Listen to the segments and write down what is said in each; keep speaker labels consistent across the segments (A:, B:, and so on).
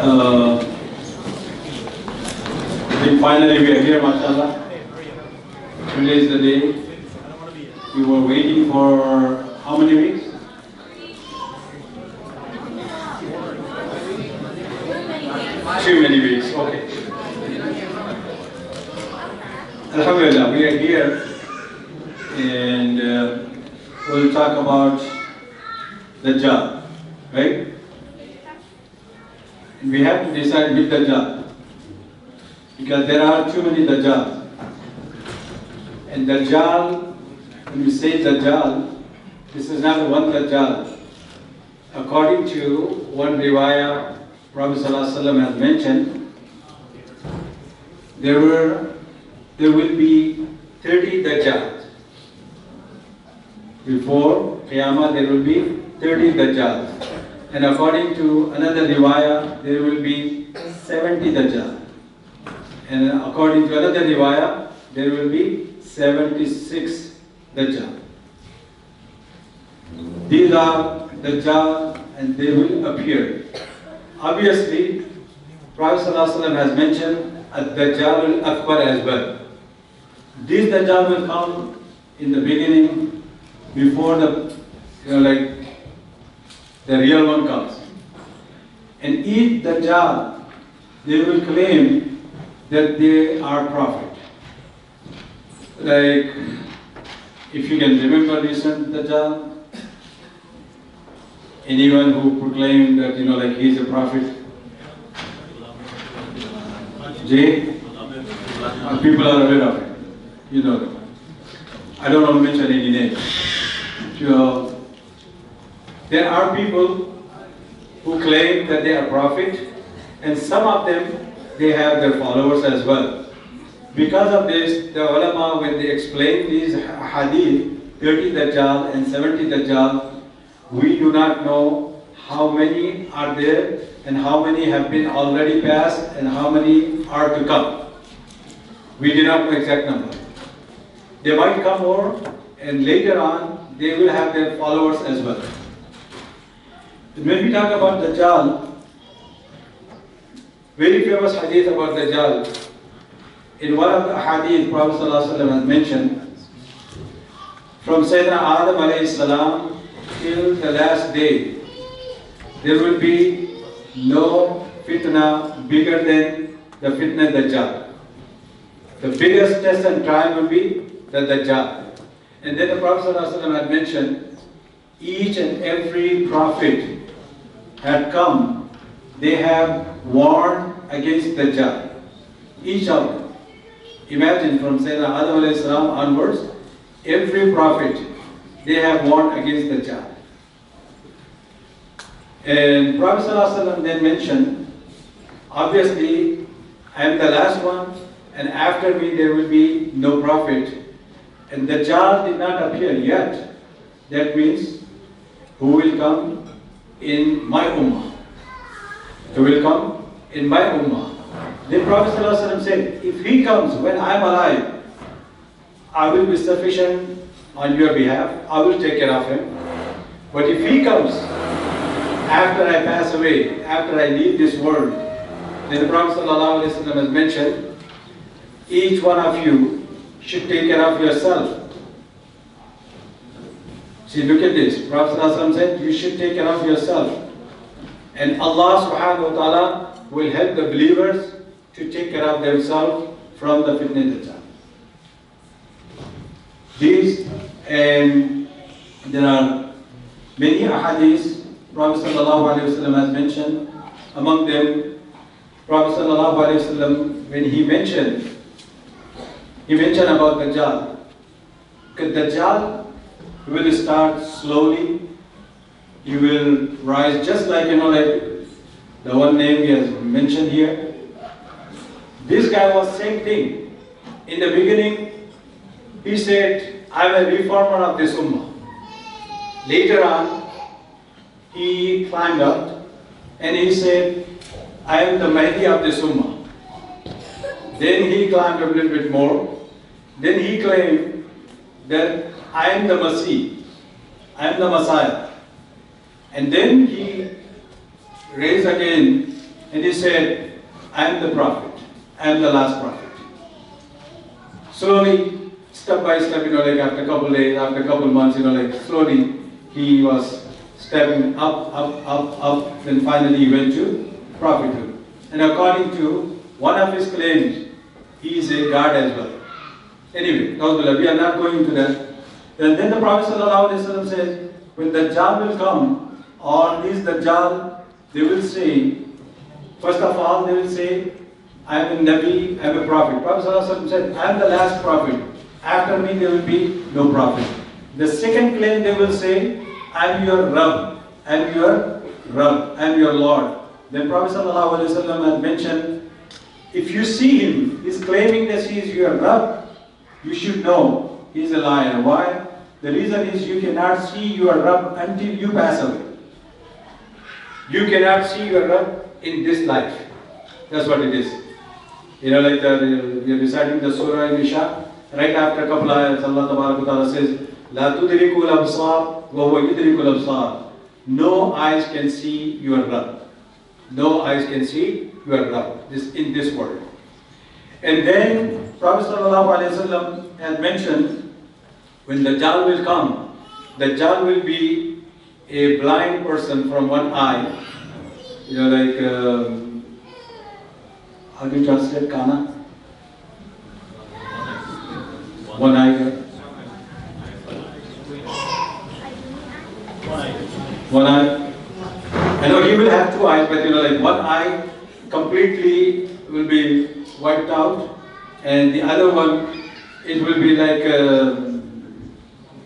A: I think finally we are here, mashallah. Today is the day. We were waiting for how many weeks? Too many weeks, okay. Alhamdulillah, we are here and we'll talk about Dajjal, right? And we have to decide which Dajjal, because there are too many Dajjals. And Dajjal, when we say Dajjal, this is not one Dajjal. According to one riwayah, Prophet ﷺ has mentioned, there will be 30 Dajjals. Before Qiyamah, there will be 30 Dajjals. And according to another riwayah, there will be 70 Dajjal. And according to another riwayah, there will be 76 Dajjal. These are Dajjal and they will appear. Obviously, Prophet ﷺ has mentioned Ad-Dajjal al-Akbar as well. This Dajjal will come in the beginning before the real one comes. And each Dajjal, they will claim that they are prophet. Like, if you can remember recent Dajjal, anyone who proclaimed that, he's a prophet? Jay? People are aware of it. You know them. I don't want to mention any names. So, there are people who claim that they are prophet, and some of them, they have their followers as well. Because of this, the ulama, when they explain these hadith, 30 Dajjal and 70 Dajjal, we do not know how many are there and how many have been already passed and how many are to come. We do not know exact number. They might come more, and later on they will have their followers as well. When we talk about Dajjal, very famous hadith about Dajjal, in one of the hadith Prophet ﷺ has mentioned, from Sayyidina Adam alayhi salam till the last day, there will be no fitna bigger than the fitna Dajjal. The biggest test and trial will be the Dajjal. And then the Prophet ﷺ had mentioned, each and every prophet had come, they have warned against Dajjal. Each of them. Imagine from Sayyidina Adam alayhi salam onwards, every prophet, they have warned against Dajjal. And Prophet ﷺ then mentioned, obviously, I am the last one, and after me there will be no prophet. And Dajjal did not appear yet. That means, who will come in my ummah? Who will come in my ummah? Then Prophet ﷺ said, if he comes when I am alive, I will be sufficient on your behalf. I will take care of him. But if he comes after I pass away, after I leave this world, then the Prophet ﷺ has mentioned, each one of you should take care of yourself. See, look at this. Prophet ﷺ said, you should take care of yourself. And Allah subhanahu wa ta'ala will help the believers to take care of themselves from the fitna Dajjal. These, and there are many ahadith Prophet ﷺ has mentioned. Among them, Prophet ﷺ, when he mentioned about Dajjal. Because Dajjal will start slowly. He will rise just like, like the one name he has mentioned here. This guy was same thing. In the beginning, he said, I am a reformer of this ummah. Later on, he climbed up and he said, I am the Mehdi of this ummah. Then he climbed a little bit more. Then he claimed that I am the Masih, I am the Messiah. And then he raised again And he said, I am the prophet. I am the last prophet. Slowly, step by step, like after a couple of days, after a couple of months, like slowly, he was stepping up, then finally he went to prophethood. And according to one of his claims, he is a god as well. Anyway, we are not going into that. And then the Prophet ﷺ says, when Dajjal will come, or these Dajjal, they will say, first of all, they will say, I am a Nabi, I am a prophet. Prophet ﷺ said, I am the last prophet. After me, there will be no prophet. The second claim, they will say, I am your Rabb, I am your Rabb, I am your Lord. Then Prophet ﷺ had mentioned, if you see him, he is claiming that he is your Rabb, you should know he is a liar. Why? The reason is you cannot see your Rabb until you pass away. You cannot see your Rabb in this life. That's what it is. We are reciting the surah in Isha. Right after a couple of ayats, Allah Ta'ala says, La tudrikul absar wa huwa yudrikul absar. No eyes can see your Rabb. No eyes can see your Rabb in this world. And then Prophet ﷺ has mentioned, when Dajjal will come, Dajjal will be a blind person from one eye. How do you translate kana? One eye. One eye. I know he will have two eyes, but one eye completely will be wiped out, and the other one, it will be like a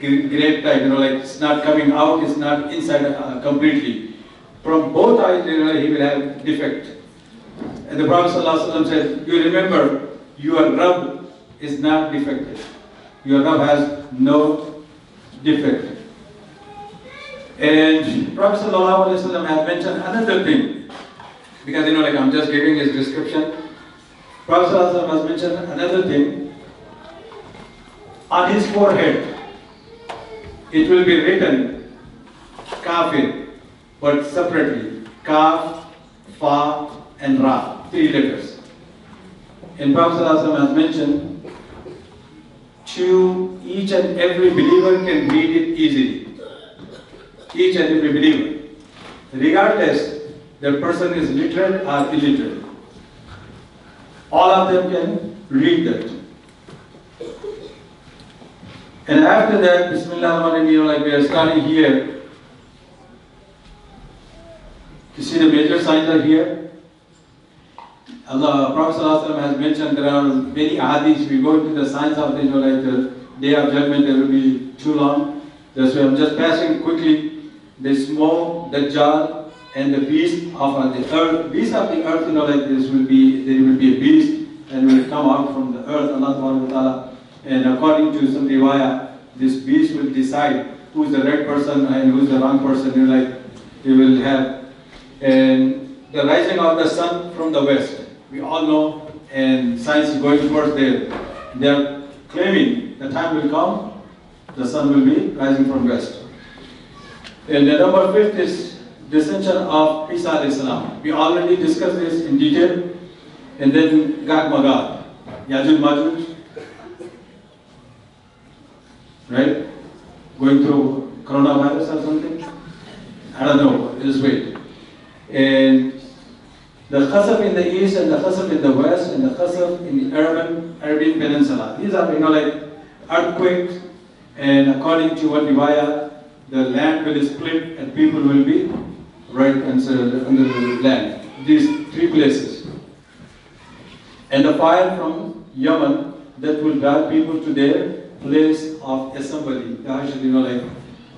A: grape type, it's not coming out, it's not inside completely. From both eyes, he will have defect. And the Prophet ﷺ said, you remember, your Rabb is not defective. Your Rabb has no defect. And Prophet ﷺ has mentioned another thing, because I'm just giving his description. Prophet ﷺ has mentioned another thing. On his forehead, it will be written Kafir, but separately. Kaf, Fa, and Ra, 3 letters. And Prophet ﷺ has mentioned, each and every believer can read it easily. Each and every believer. Regardless, the person is literate or illiterate. All of them can read that. And after that, Bismillah ar-Rahman ar-Rahim, we are starting here. You see the major signs are here. Allah, Prophet ﷺ has mentioned there are many hadiths. We go into the signs of the Day of Judgment, there will be too long. That's why I'm just passing quickly. The smoke, Dajjal, and the beast of the earth. Beast of the earth, there will be a beast and will come out from the earth, Allah Ta'ala. And according to some riwayah, this beast will decide who's the right person and who's the wrong person. He will have. And the rising of the sun from the west, we all know, and science is going towards there. They are claiming the time will come, the sun will be rising from west. And the number 5th is descension of Isa alayhi salam. We already discussed this in detail. And then Gog Magog, Yajuj Majuj, right? Going through coronavirus or something? I don't know, just wait. And the Khasaf in the east and the Khasaf in the west and the Khasaf in the Arabian Peninsula. These are, earthquakes, and according to one riwayah, the land will split and people will be right under the land. These 3 places. And the fire from Yemen that will drive people to their place of assembly.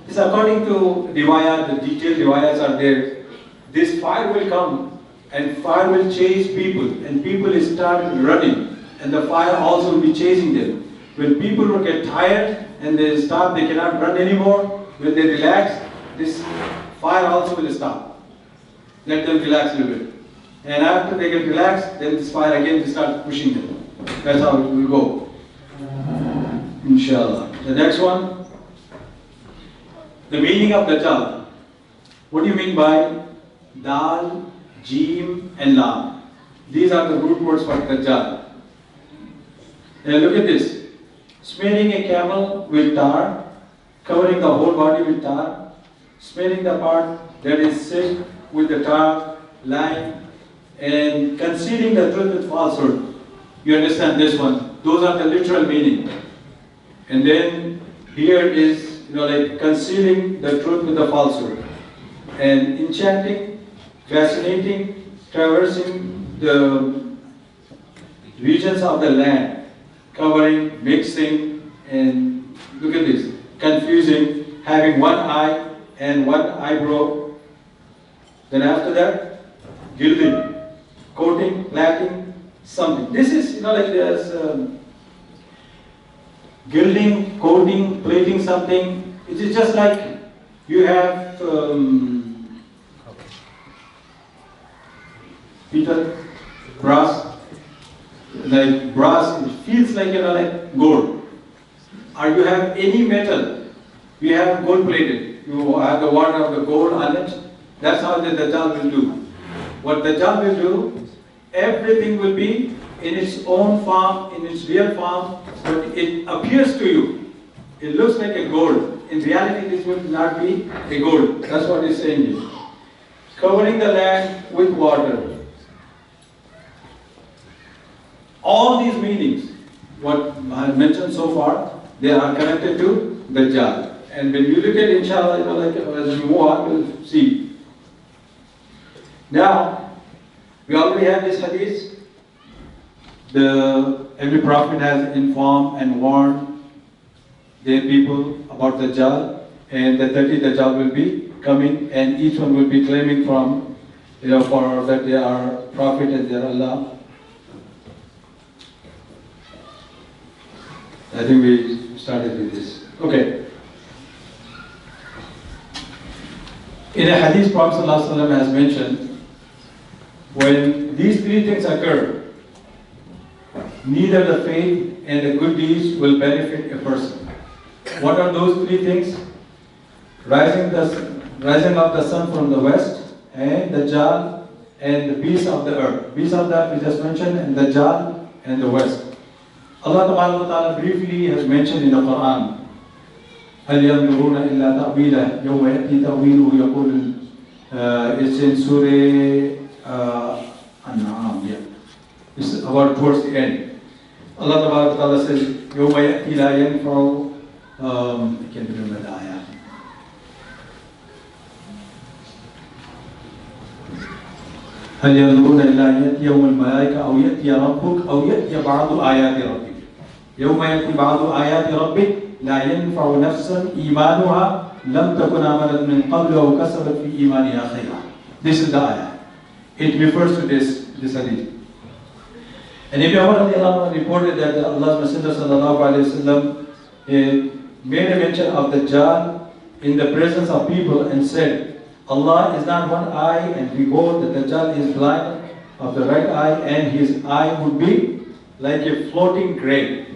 A: This according to riwayah, the detailed riwayahs are there. This fire will come and fire will chase people, and people will start running, and the fire also will be chasing them. When people will get tired and they stop, they cannot run anymore. When they relax, this fire also will stop. Let them relax a little bit. And after they get relaxed, then this fire again will start pushing them. That's how it will go. Inshallah. The next one, the meaning of Dajjal. What do you mean by Dal, Jim, and Lam. These are the root words for Dajjal. Now look at this. Smearing a camel with tar, covering the whole body with tar, smearing the part that is sick with the tar, lying, and concealing the truth with falsehood. You understand this one? Those are the literal meaning. And then here is, like concealing the truth with the falsehood. And enchanting, fascinating, traversing the regions of the land, covering, mixing, and look at this, confusing, having one eye and one eyebrow. Then after that, gilding, coating, plaiting, something. This is, like there's gilding, coating, plating something. It is just like you have metal, brass. Like brass, it feels like, like gold. Or you have any metal, you have gold plated. You have the water of the gold on it. That's how the Dajjal will do. What Dajjal will do, everything will be in its own form, in its real form, but it appears to you. It looks like a gold. In reality, this will not be a gold. That's what he's saying here. Covering the land with water. All these meanings, what I have mentioned so far, they are connected to Dajjal. And when you look at inshallah, like as we move on, we'll see. Now, we already have this hadith. Every prophet has informed and warned their people about Dajjal, and the 30 Dajjal will be coming, and each one will be claiming from, for that they are prophet and they are Allah. I think we started with this. Okay. In a hadith, Prophet ﷺ has mentioned, when these three things occur, neither the faith and the good deeds will benefit a person. What are those three things? Rising of the sun from the west, and Dajjal, and the beasts of the earth. Beasts of the earth we just mentioned, and Dajjal and the west. Allah Ta'ala briefly has mentioned in the Quran, هل ينظرون إلا تأويله يوم يأتي تأويله يقول it's in Surah An'am, yeah. It's about towards the end. Allah Ta'ala says, يوم يأتي لا ينفع I can't remember the ayah. هل ينظرون إلا أن يأتي يوم الملائكة أو يأتي ربك أو يأتي بعض آيات ربك يوم يأتي بعض آيات ربك لا ينفع نفسا إيمانها لم تكن آمنت من قبل أو كسبت في إيمانها خيرا. This is the ayah. It refers to this hadith. And Ibn Umar reported that Allah's Messenger sallallahu alayhi wasallam made a mention of Dajjal in the presence of people and said, Allah is not one eye, and behold, the Dajjal is blind of the right eye, and his eye would be like a floating grape.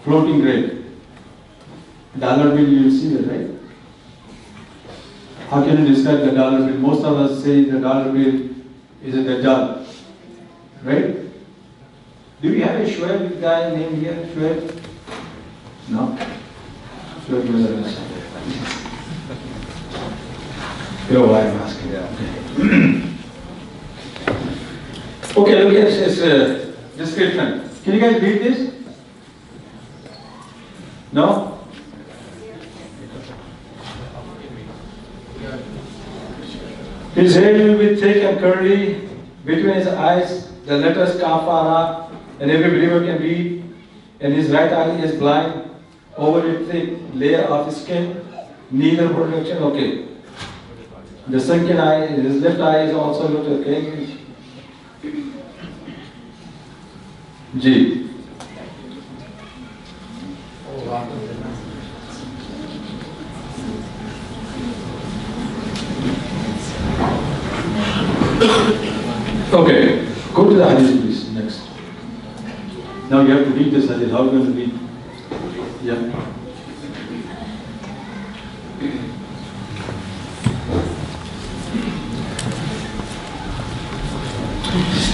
A: Floating grape. Dollar bill, you see that, right? How can you describe the dollar bill? Most of us say the dollar bill is a Dajjal, right? Do we have a Shuaib guy named here? Shuaib? No? Shuaib is a Your wife asking. Okay, look at this description. Can you guys read this? No? His hair will be thick and curly, between his eyes the letters kafara, and every believer can read, and his right eye is blind, over a thick layer of skin, neither protection. Okay. The second eye, his left eye is also not okay. G. Okay, go to the hadith please, next. Now you have to read this hadith. How are you going to read? Yeah.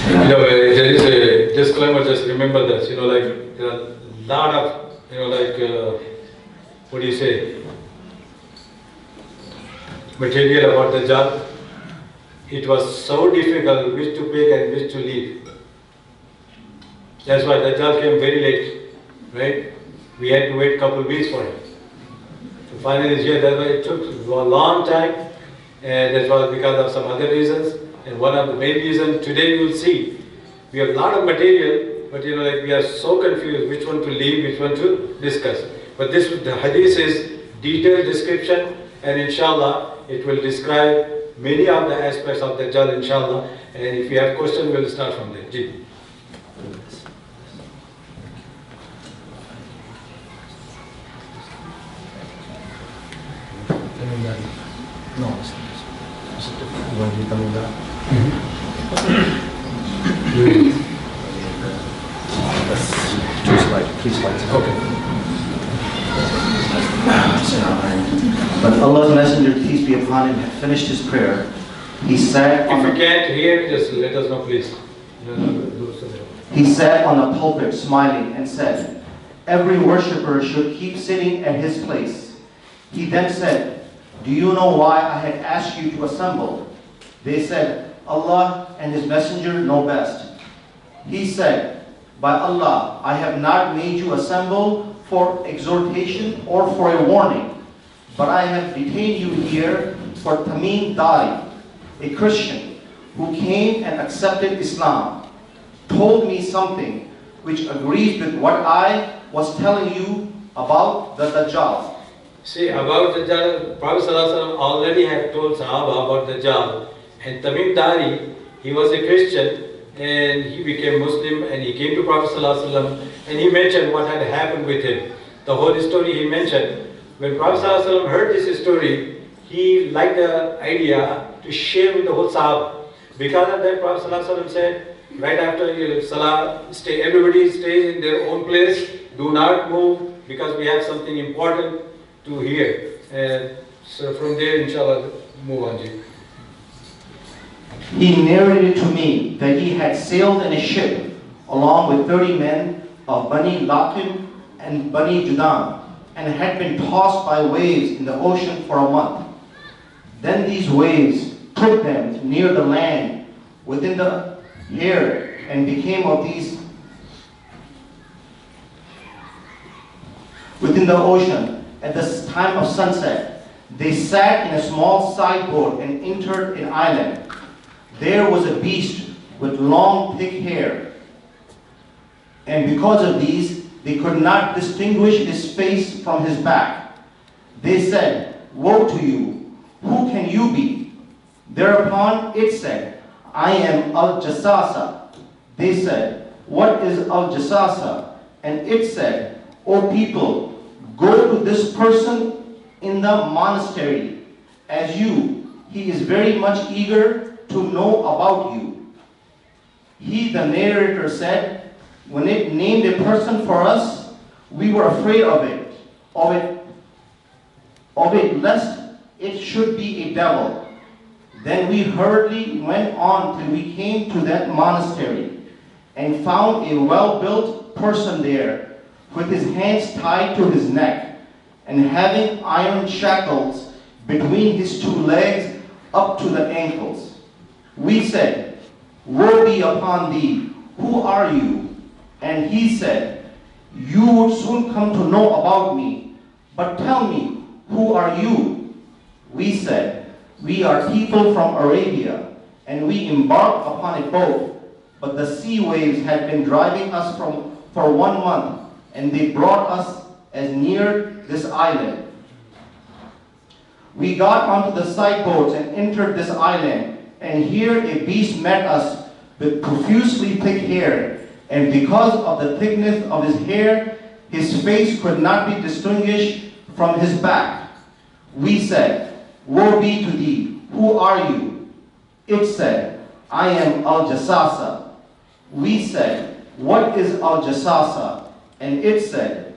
A: There is a disclaimer, just remember that, like, there are a lot of, what do you say, material about Dajjal. It was so difficult which to pick and which to leave. That's why Dajjal came very late, right? We had to wait a couple of weeks for him. So finally he's here. That's why it took a long time, and that was because of some other reasons. And one of the main reasons, today you will see, we have a lot of material, but like we are so confused which one to leave, which one to discuss. But the hadith is detailed description, and inshallah it will describe many of the aspects of Dajjal, inshallah. And if you have questions, we'll start from there. Ji.
B: No, two slides. Okay. When Allah's Messenger, peace be upon him, had finished his prayer, he sat on
A: If you can't hear, just let us know, please.
B: He sat on the pulpit smiling and said, "Every worshipper should keep sitting at his place." He then said, "Do you know why I had asked you to assemble?" They said, "Allah and His Messenger know best." He said, "By Allah, I have not made you assemble for exhortation or for a warning, but I have detained you here for Tamim Dari, a Christian who came and accepted Islam, told me something which agrees with what I was telling you about the Dajjal."
A: See, about Dajjal, Prophet ﷺ already had told Sahaba about Dajjal. And Tamim Dari, he was a Christian, and he became Muslim, and he came to Prophet ﷺ, and he mentioned what had happened with him. The whole story he mentioned. When Prophet ﷺ heard this story, he liked the idea to share with the whole Sahaba. Because of that, Prophet ﷺ said, right after Salah, everybody stays in their own place, do not move, because we have something important to hear. And so from there, inshallah, move on.
B: He narrated to me that he had sailed in a ship along with 30 men of Bani Lakim and Bani Judam, and had been tossed by waves in the ocean for a month. Then these waves took them near the land within the air and became of these within the ocean. At the time of sunset, they sat in a small side boat and entered an island. There was a beast with long, thick hair, and because of these, they could not distinguish his face from his back. They said, "Woe to you! Who can you be?" Thereupon it said, "I am Al-Jassasa." They said, "What is Al-Jassasa?" And it said, "O people, go to this person in the monastery, as he is very much eager to know about you." He, the narrator, said, "When it named a person for us, we were afraid of it, lest it should be a devil. Then we hurriedly went on till we came to that monastery, and found a well-built person there, with his hands tied to his neck, and having iron shackles between his two legs up to the ankles. We said, "Woe be upon thee, who are you?" And he said, "You would soon come to know about me, but tell me, who are you?" We said, "We are people from Arabia, and we embarked upon a boat, but the sea waves had been driving us for 1 month, and they brought us as near this island. We got onto the side boats and entered this island, and here a beast met us with profusely thick hair, and because of the thickness of his hair, his face could not be distinguished from his back. We said, "Woe be to thee, who are you?" It said, "I am Al-Jassasa." We said, "What is Al-Jassasa?" And it said,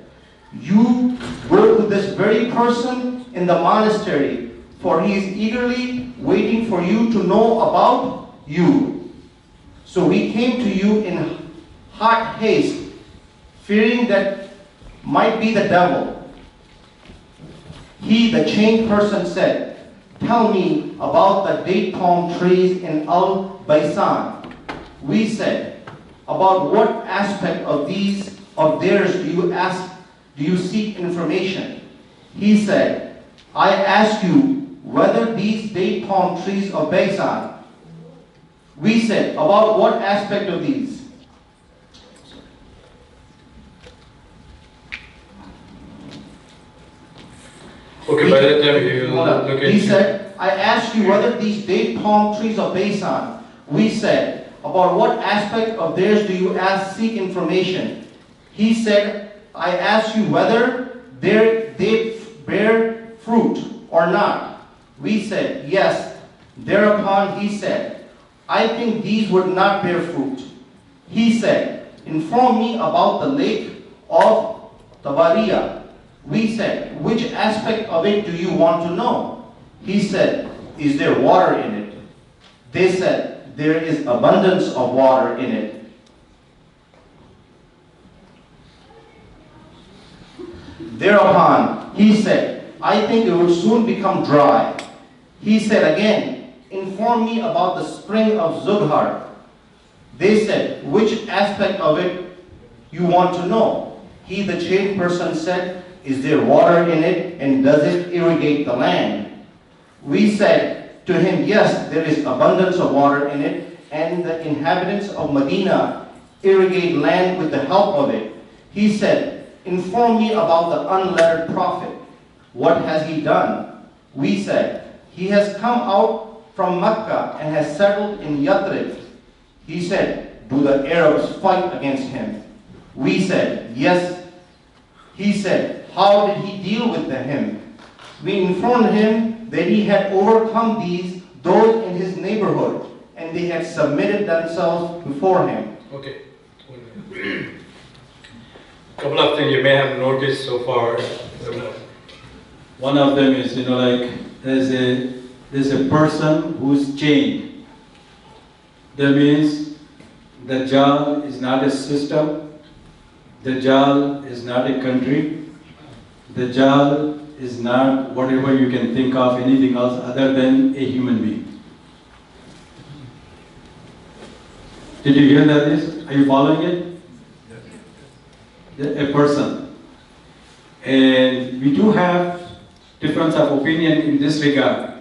B: "You go to this very person in the monastery, for he is eagerly waiting for you to know about you." So we came to you in hot haste, fearing that might be the devil. He, the chained person, said, tell me about the date palm trees in Al-Baysan. We said, about what aspect of theirs do you seek information? He said, I ask you whether these date palm trees of Baysan. We said, about what aspect of these?
C: Okay, by that time you will look at.
B: He said, I asked you whether these date palm trees of Baysan. We said, about what aspect of theirs do you seek information? He said, I asked you whether they bear fruit or not. We said, yes. Thereupon he said, I think these would not bear fruit. He said, inform me about the lake of Tabariya. We said, which aspect of it do you want to know? He said, is there water in it? They said, there is abundance of water in it. Thereupon he said, I think it will soon become dry. He said again, inform me about the spring of Zughar. They said, which aspect of it you want to know? He, the chained person, said, is there water in it, and does it irrigate the land? We said to him, yes, there is abundance of water in it, and the inhabitants of Medina irrigate land with the help of it. He said, inform me about the unlettered prophet. What has he done? We said, he has come out from Mecca and has settled in Yathrib. He said, do the Arabs fight against him? We said, yes. He said, how did he deal with him? We informed him that he had overcome those in his neighborhood, and they had submitted themselves before him.
C: Okay. Couple of things you may have noticed so far.
A: One of them is, there's a person who's chained. That means Dajjal is not a system. Dajjal is not a country. Dajjal is not whatever you can think of, anything else other than a human being. Did you hear that? Are you following it? A person. And we do have difference of opinion in this regard.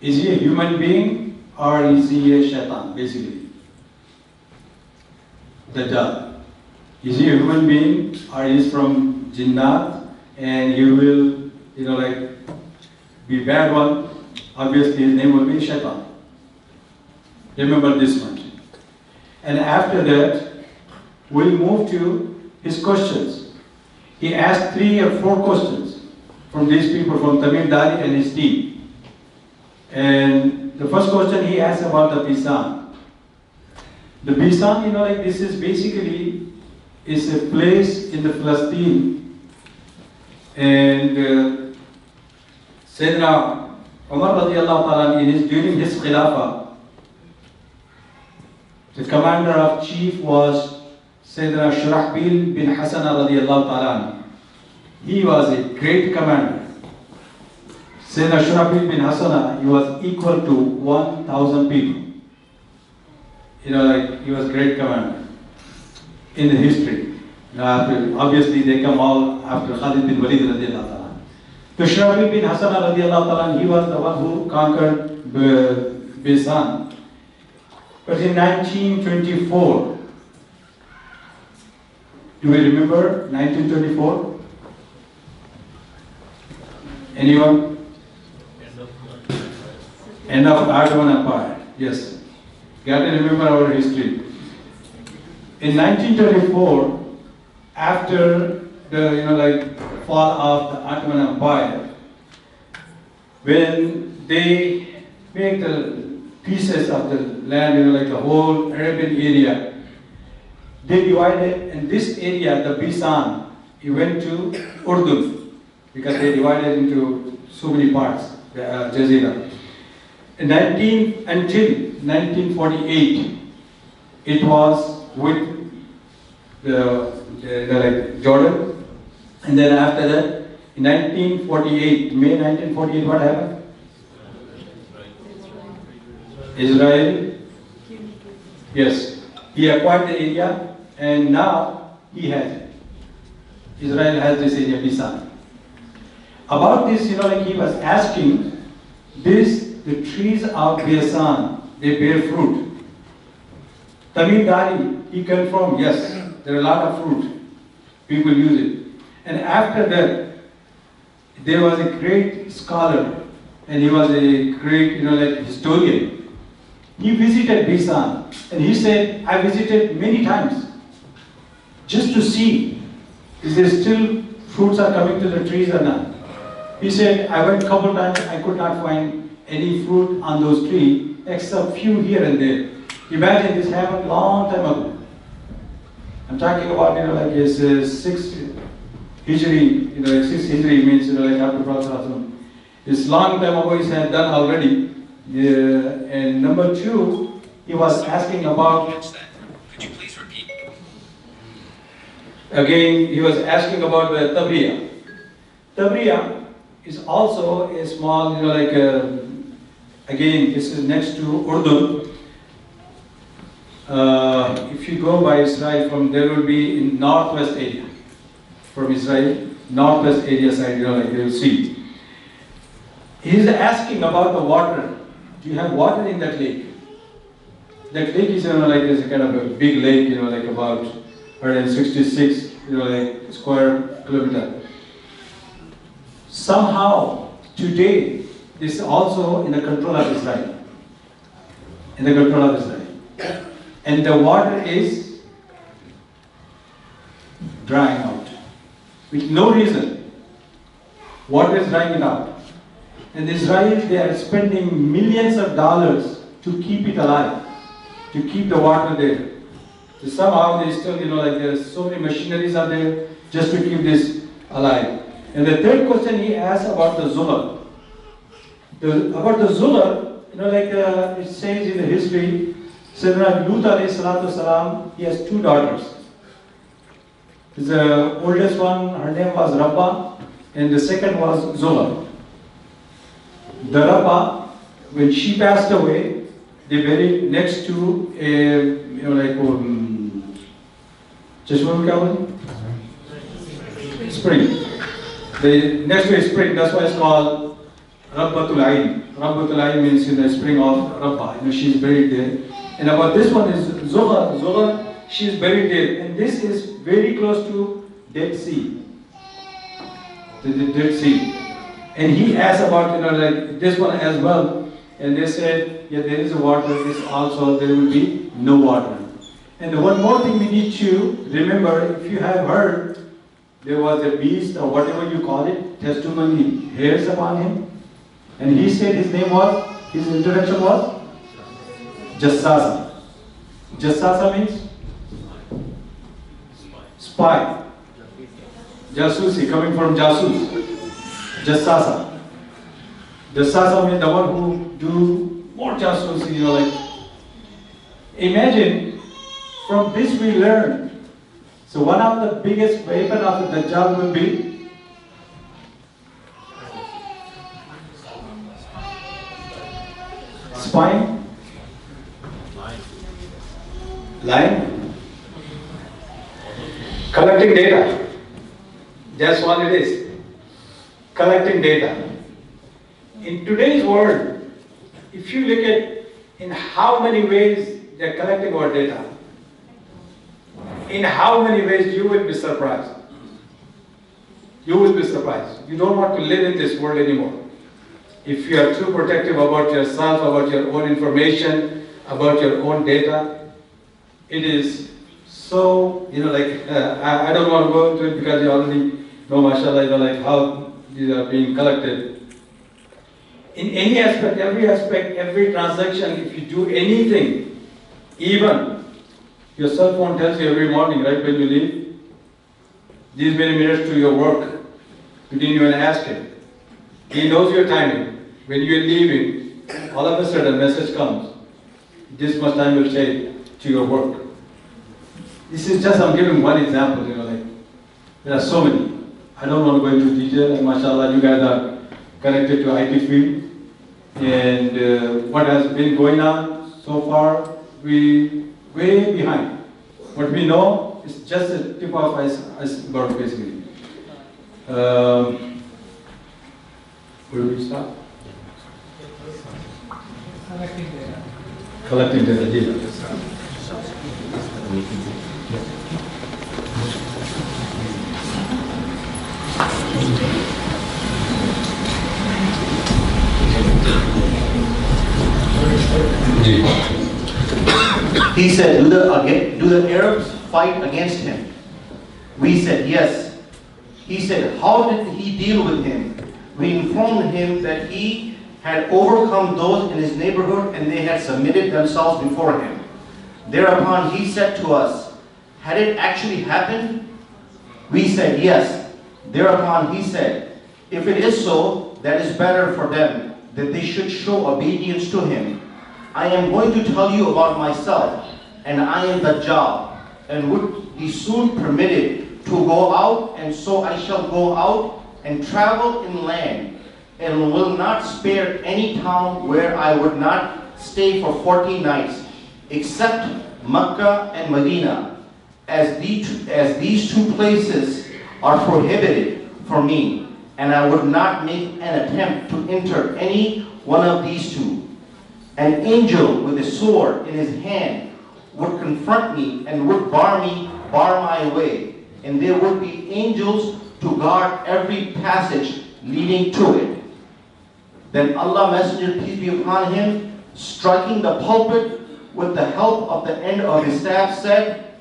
A: Is he a human being or is he a shaitan, basically? Dajjal. Is he a human being or is from Jinnat and he will, be bad one? Obviously his name will be Shaitan. Remember this much. And after that, we'll move to his questions. He asked 3 or 4 questions from these people, from Tamim Dari and his team. And the first question he asked about the Bisan. The Bisan, this is basically is a place in the Palestine. And Sayyidina Umar radiallahu ta'ala during his Khilafah, the commander of chief was Sayyidina Shurahbil bin Hassan radiallahu ta'ala. He was a great commander. Sayyidina Shurahbil bin Hassan, he was equal to 1,000 people. He was great commander in the history. Obviously they come all after Khalid bin Walid radiallahu ta'ala. So Shurahbil bin Hassan radiallahu ta'ala, he was the one who conquered Bisan. But in 1924, do we remember 1924? Anyone? End of Ottoman Empire. Yes. Got to remember our history. In 1924, after the fall of the Ottoman Empire, when they make the pieces of the land, the whole Arabian area, they divided, in this area, the Bisan, he went to Urdu, because they divided into so many parts, the Jazeera. Until 1948, It was with like Jordan, and then after that, in 1948, May 1948, what happened? Israel. Yes, he acquired the area, and now he has it. Israel has this area, Bisan. About this, like he was asking, the trees of Bisan, they bear fruit. Tamim Dari, he confirmed, yes, there are a lot of fruit. People use it. And after that, there was a great scholar, and he was a great, like historian. He visited Bisan, and he said, I visited many times just to see is there still fruits are coming to the trees or not. He said, I went a couple times, I could not find any fruit on those trees except few here and there. Imagine this happened long time ago. I'm talking about, like his 6th Hijri, 6th Hijri means, like after Prophet. It's long time ago, he had done already. And number 2, he was asking about.
D: Could you please repeat?
A: Again, he was asking about the Tabriya. Tabriya is also a small, again, this is next to Urdu. If you go by Israel, from there will be in northwest area. From Israel, northwest area side, you will see. He is asking about the water. Do you have water in that lake? That lake is, is a kind of a big lake, like about 166, square kilometer. Somehow, today, this is also in the control of Israel. In the control of Israel. And the water is drying out. With no reason. Water is drying it out. And Israel, they are spending millions of dollars to keep it alive. To keep the water there. So somehow they still, there's so many machineries are there just to keep this alive. And the third question he asked about the Zulal. About the Zulal, it says in the history, Sayyidina Lut alayhi salatu salam, he has 2 daughters. The oldest one, her name was Rabba, and the second was Zulal. The Rabba, when she passed away, they buried next to a, spring. Next to a spring, that's why it's called Rabbatul Ain. Rabbatul Ain means in the spring of Rabba. She's buried there. And about this one is Zohar. Zohar, she is buried there. And this is very close to Dead Sea. The Dead Sea. And he asked about, this one as well. And they said, yeah, there is a water. This also, there will be no water. And one more thing we need to remember, if you have heard, there was a beast or whatever you call it, testimony, hairs upon him. And he said his name was, his introduction was Jassasa. Jassasa means spy. Jasusi, coming from Jasus. Jassasa. Jassasa means the one who do more Jasusi, Imagine, from this we learn. So one of the biggest weapon of the Dajjal will be spying. Lying, collecting data. That's what it is. Collecting data. In today's world, if you look at in how many ways they're collecting our data, in how many ways you will be surprised. You will be surprised. You don't want to live in this world anymore. If you are too protective about yourself, about your own information, about your own data, it is so, I don't want to go into it because you already know, mashallah, how these are being collected. In any aspect, every transaction, if you do anything, even your cell phone tells you every morning, right, when you leave, these many minutes to your work, you didn't even ask him. He knows your timing. When you're leaving, all of a sudden a message comes. This much time will take. to your work. This is just, I'm giving one example, like, there are so many. I don't want to go into detail, and mashallah, you guys are connected to IT field. And what has been going on so far, we way behind. What we know is just a tip of iceberg, basically. Where do we start? Collecting data.
B: He said, do the Arabs fight against him? We said, yes. He said, how did he deal with him? We informed him that he had overcome those in his neighborhood and they had submitted themselves before him. Thereupon he said to us, had it actually happened? We said, yes. Thereupon he said, if it is so, that is better for them, that they should show obedience to him. I am going to tell you about myself, and I am Dajjal, and would be soon permitted to go out, and so I shall go out and travel inland, and will not spare any town where I would not stay for 40 nights, except Mecca and Medina, as these two places are prohibited for me, and I would not make an attempt to enter any one of these two. An angel with a sword in his hand would confront me and would bar my way, and there would be angels to guard every passage leading to it. Then Allah, Messenger, peace be upon him, striking the pulpit with the help of the end of his staff, said,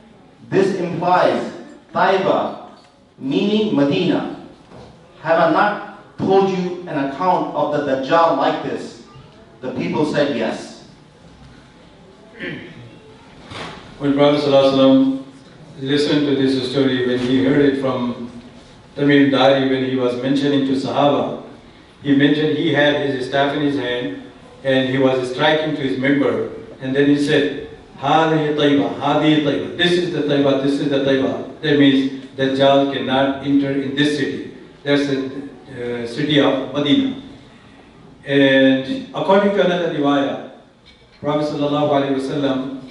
B: this implies Taiba, meaning Medina. Have I not told you an account of the Dajjal like this? The people said yes.
A: When Prophet ﷺ listened to this story, when he heard it from Tamim Dari, when he was mentioning to Sahaba, he mentioned he had his staff in his hand and he was striking to his member, and then he said, Hadihi Taiba, Hadihi Taiba. This is the Taiba, this is the Taiba. That means Dajjal cannot enter in this city. That's the city of Medina. And according to another riwayah, Prophet ﷺ,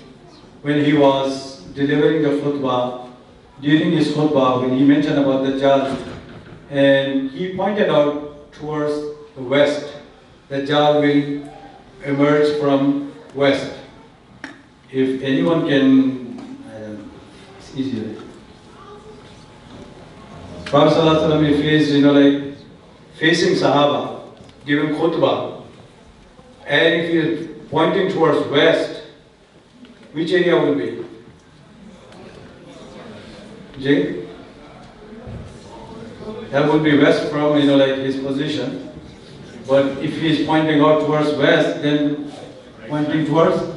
A: when he was delivering the khutbah, during his khutbah, when he mentioned about Dajjal, and he pointed out towards the west, Dajjal will emerge from west. If anyone can, it's easier. Prophet ﷺ faced, like facing Sahaba, giving khutbah, and if you're pointing towards west, which area will be? Jay? That would be west from, like his position. But if he's pointing out towards west, then pointing towards?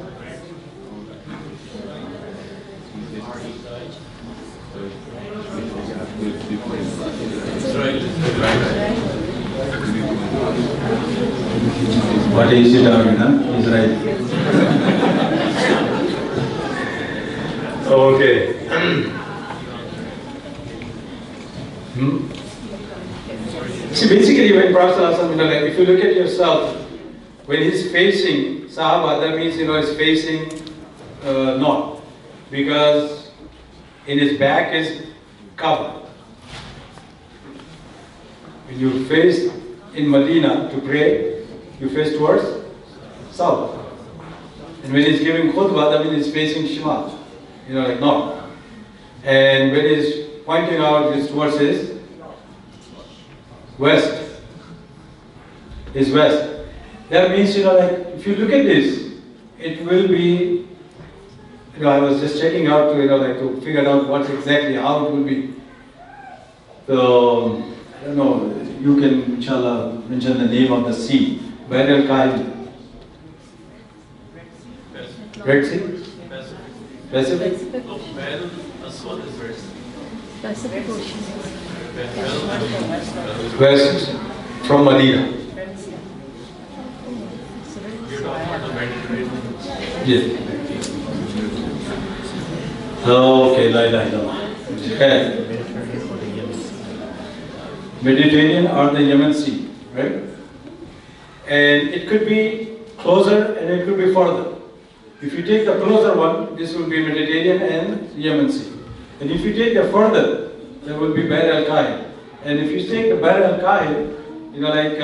A: What is it, He's right.
C: Okay.
A: See, basically, when Prophet ﷺ, if you look at yourself, when he's facing Sahaba, that means he's facing north, because in his back is Kaaba. When you face in Medina to pray, you face towards south. And when he's giving khutbah, that means he's facing Shimal, like north. And when he's pointing out his towards his west. His west. That means, if you look at this, it will be, I was just checking out to, to figure out what exactly, how it will be. So, I don't know, you can, inshallah, mention the name of the sea. Bahr al-Kahil. Red Sea? Pacific?
E: Pacific Ocean.
A: West from Medina. Yes. Okay, la ilaha illallah. Mediterranean or the Yemen Sea, right? And it could be closer and it could be further. If you take the closer one, this will be Mediterranean and Yemen Sea. And if you take the further, there will be Bahr al-Kahil. And if you take the Bahr al-Kahil, you know, like,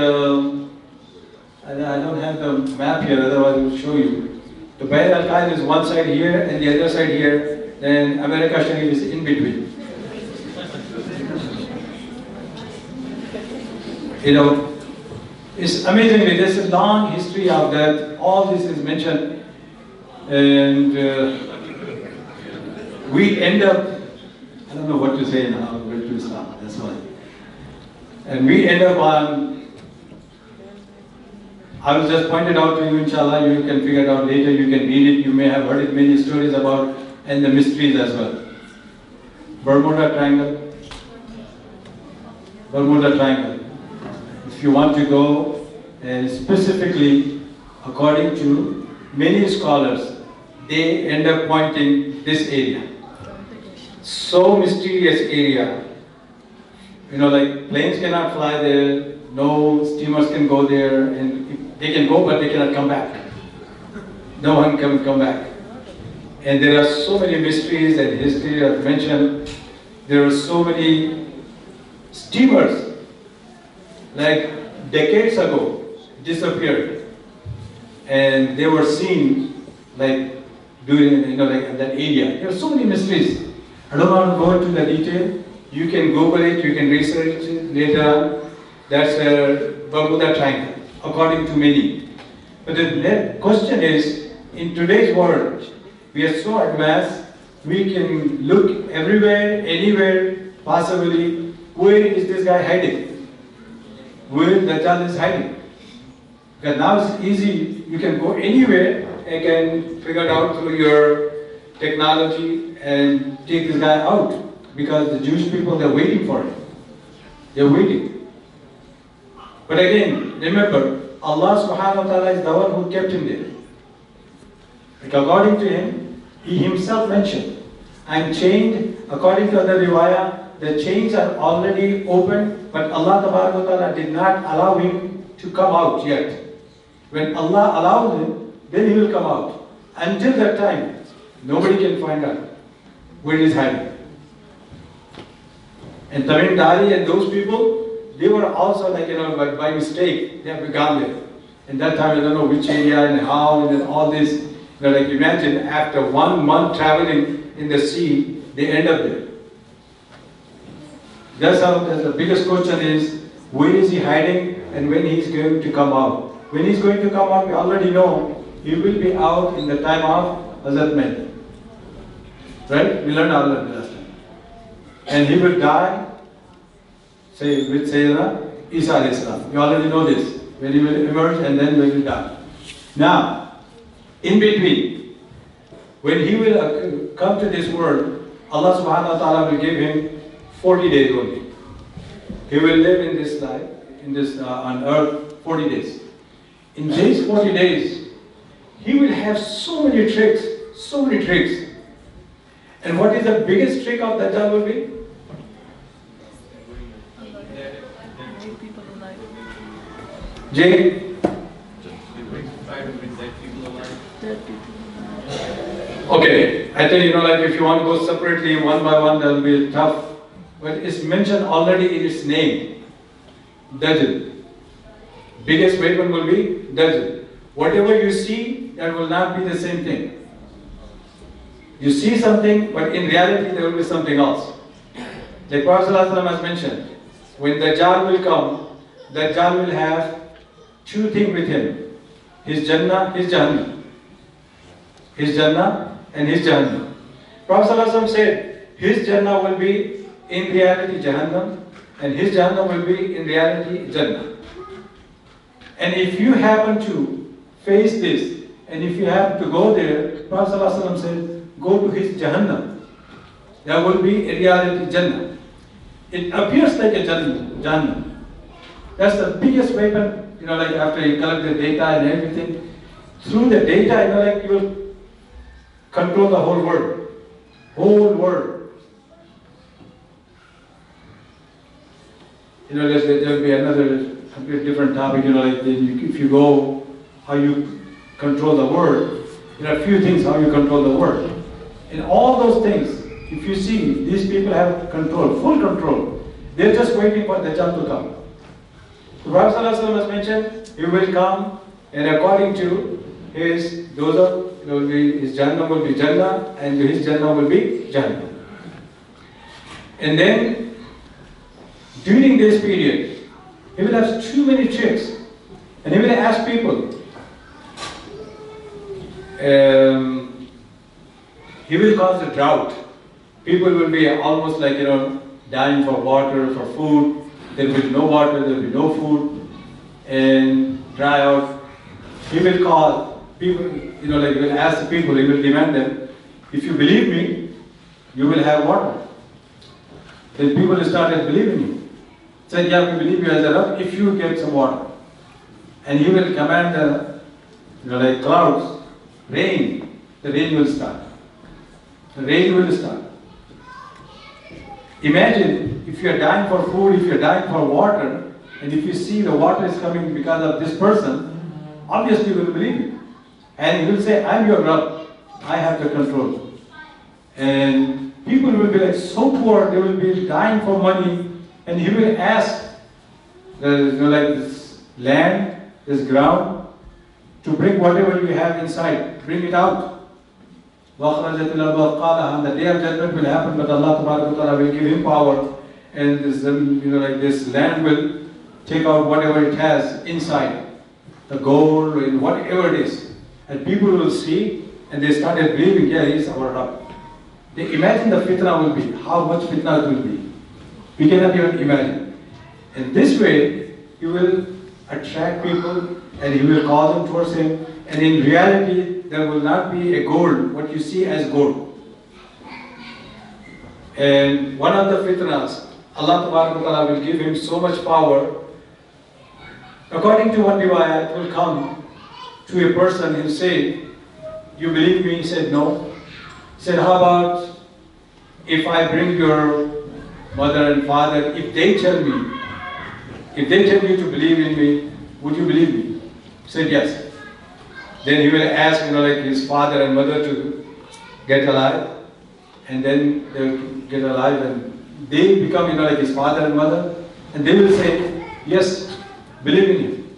A: I don't have the map here, otherwise I will show you. The Bahr al-Kahil is one side here and the other side here, then America Sharif is in between. You know, it's amazingly, there's a long history of that. All this is mentioned, and we end up, I don't know what to say now, where to stop, that's why. And we end up on, I will just point it out to you, inshallah, you can figure it out later, you can read it, you may have heard it, many stories about, and the mysteries as well. Bermuda Triangle. Bermuda Triangle. If you want to go, and specifically, according to many scholars, they end up pointing this area. So mysterious area. You know, like planes cannot fly there, no steamers can go there, and they can go but they cannot come back. No one can come back. And there are so many mysteries and history I've mentioned. There are so many steamers, like decades ago, disappeared. And they were seen like during, you know, like in that area. There are so many mysteries. I don't want to go into the detail. You can Google it, you can research it later on. That's Bermuda Triangle, according to many. But the question is, in today's world, we are so advanced, we can look everywhere, anywhere, possibly, where is this guy hiding? Where Dajjal is hiding? Because now it's easy, you can go anywhere and can figure it out through your technology and take this guy out. Because the Jewish people, they're waiting for it. They're waiting. But again, remember, Allah subhanahu wa ta'ala is the one who kept him there. Like according to him, he himself mentioned, I'm chained. According to other riwayah, the chains are already open, but Allah ta'ala did not allow him to come out yet. When Allah allows him, then he will come out. Until that time, nobody can find out where he is hiding. And Tamim Dari and those people, they were also like, you know, by mistake, they have gone there. And that time, I don't know which area and how, and then all this. You know, like imagine after 1 month traveling in the sea, they end up there. That's the biggest question is, where is he hiding and when he's going to come out? When he's going to come out, we already know he will be out in the time of Hazrat Mehdi. Right? We learned all that last time. And he will die, say, with Sayyidina Isa alayhi salam. We already know this. When he will emerge and then we will die. Now, in between, when he will come to this world, Allah subhanahu wa ta'ala will give him 40 days only. He will live in this life, on earth, 40 days. In these 40 days, he will have so many tricks, so many tricks. And what is the biggest trick of Dajjal will be? Jay? Okay, I think, you know, like if you want to go separately, one by one, that will be tough. But it's mentioned already in its name, Dajjal. Biggest weapon will be Dajjal. Whatever you see, that will not be the same thing. You see something, but in reality there will be something else. The Prophet ﷺ has mentioned, when Dajjal will come, Dajjal will have two things with him. His Jannah, his Jahannam. His Jannah and his Jahannam. Prophet ﷺ said, his Jannah will be in reality Jahannam, and his Jahannam will be in reality Jannah. And if you happen to face this, and if you have to go there, Prophet ﷺ said, go to his Jahannam. There will be in reality Jannah. It appears like a Jahannam. That's the biggest weapon, you know, like after you collect the data and everything, through the data, you will control the whole world. Whole world. There will be another completely different topic, if you go, how you control the world. There are a few things how you control the world. In all those things, if you see, these people have control, full control. They're just waiting for the Dajjal to come. The Prophet ﷺ has mentioned, he will come, and according to his doza, his Jannah will be Jannah, and his Jannah will be Jannah. And then, during this period, he will have too many tricks, and he will ask people. He will cause a drought. People will be almost dying for water, for food. There will be no water, there will be no food, and dry out. He will cause people, he will ask the people, he will demand them, if you believe me, you will have water. Then people started believing him. Said, yeah, we believe you as a Rabb if you get some water. And he will command the, clouds, rain, the rain will start. The rain will start. Imagine if you are dying for food, if you are dying for water, and if you see the water is coming because of this person, obviously you will believe it. And he will say, I'm your Rabb, I have the control. And people will be so poor, they will be dying for money, and he will ask this land, this ground, to bring whatever you have inside, bring it out. And the day of judgment will happen, but Allah will give him power, and this land will take out whatever it has inside, the gold and whatever it is. And people will see, and they started believing, yeah, he is our Rabb. They imagine the fitna will be, how much fitna it will be. We cannot even imagine. And this way, he will attract people, and he will call them towards him, and in reality, there will not be a gold, what you see as gold. And one of the fitnas, Allah will give him so much power. According to one riwayah, it will come to a person and say, you believe me? He said, no. He said, how about if I bring your mother and father, if they tell you to believe in me, would you believe me? He said, yes. Then he will ask, his father and mother to get alive, and then they will get alive, and they become, his father and mother, and they will say, yes, believe in him.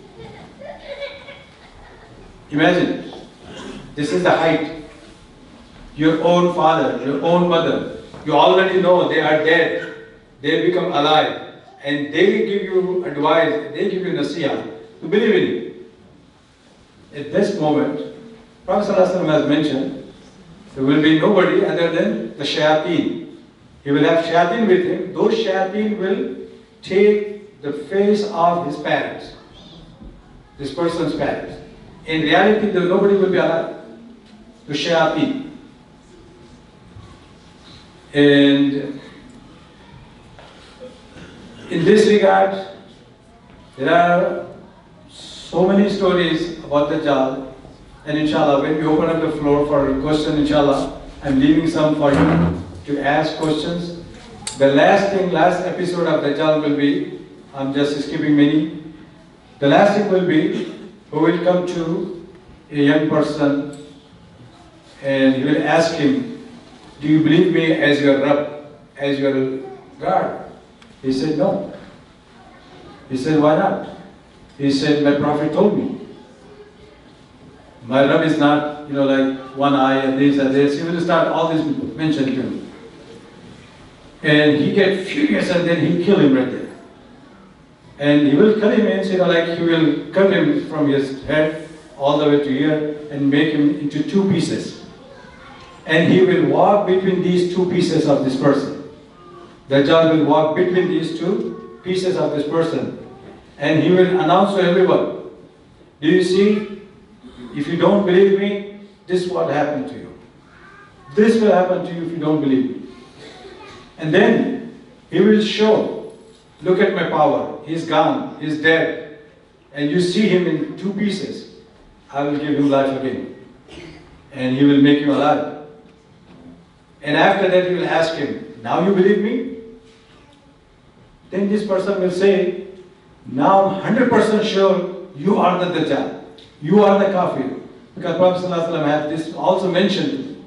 A: Imagine, this is the height. Your own father, your own mother, you already know they are dead. They become alive, and they give you advice, they give you nasihah to believe in him. At this moment, Prophet ﷺ has mentioned, there will be nobody other than the shayateen. He will have shayateen with him. Those shayateen will take the face of his parents, this person's parents. In reality, nobody will be alive. The shayateen. And in this regard, there are so many stories about Dajjal, and inshallah, when we open up the floor for questions, inshallah, I'm leaving some for you to ask questions. The last episode of Dajjal will be, I'm just skipping many. The last thing will be, who will come to a young person and he will ask him, do you believe me as your Rabb, as your God? He said, no. He said, why not? He said, my Prophet told me. My Rabb is not, one eye and this and this. He will start all this mentioned to him. And he get furious, and then he kill him right there. And he will kill him and he will cut him from his head all the way to here and make him into two pieces. And he will walk between these two pieces of this person. Dajjal will walk between these two pieces of this person. And he will announce to everyone, do you see, if you don't believe me, this is what happened to you. This will happen to you if you don't believe me. And then he will show, look at my power, he's gone, he's dead. And you see him in two pieces. I will give him life again. And he will make you alive. And after that you will ask him, now you believe me? Then this person will say, now I'm 100% sure you are the Dajjal. You are the Kafir. Because Prophet ﷺ had this also mentioned.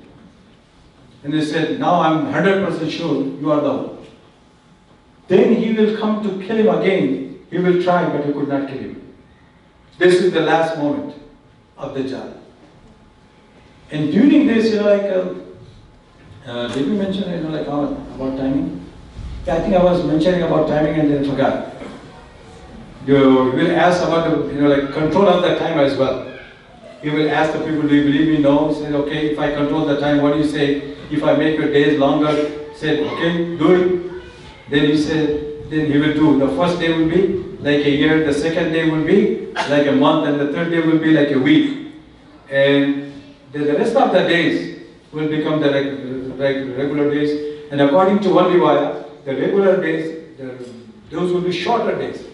A: And they said, now I'm 100% sure you are the one. Then he will come to kill him again. He will try, but he could not kill him. This is the last moment of Dajjal. And during this, did we mention, about timing? Yeah, I think I was mentioning about timing and then forgot. You will ask about the, control of the time as well. You will ask the people, do you believe me? No. He said, okay, if I control the time, what do you say? If I make your days longer, said, okay, do it. Then he said, then he will do. The first day will be like a year, the second day will be like a month, and the third day will be like a week. And the rest of the days will become the regular days. And according to one riwayah, the regular days, those will be shorter days.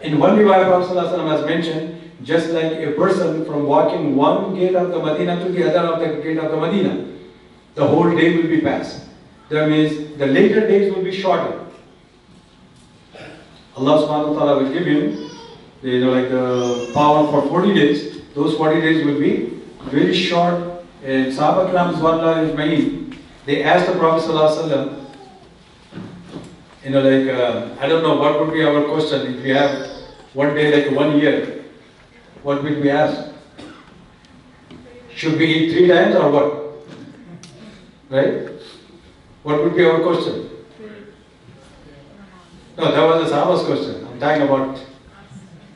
A: In one riwayah, Prophet ﷺ has mentioned, just like a person from walking one gate of the Medina to the other of the gate of the Medina, the whole day will be passed. That means the later days will be shorter. Allah subhanahu wa ta'ala will give him the power for 40 days. Those 40 days will be very short. And Sahaba Kiram Zwarla Ismail, they asked the Prophet sallallahu alaihi wasallam, I don't know what would be our question if we have one day like 1 year. What will we ask? Should we eat 3 times or what? Right? What would be our question? No, that was the Sahaba's question. I'm talking about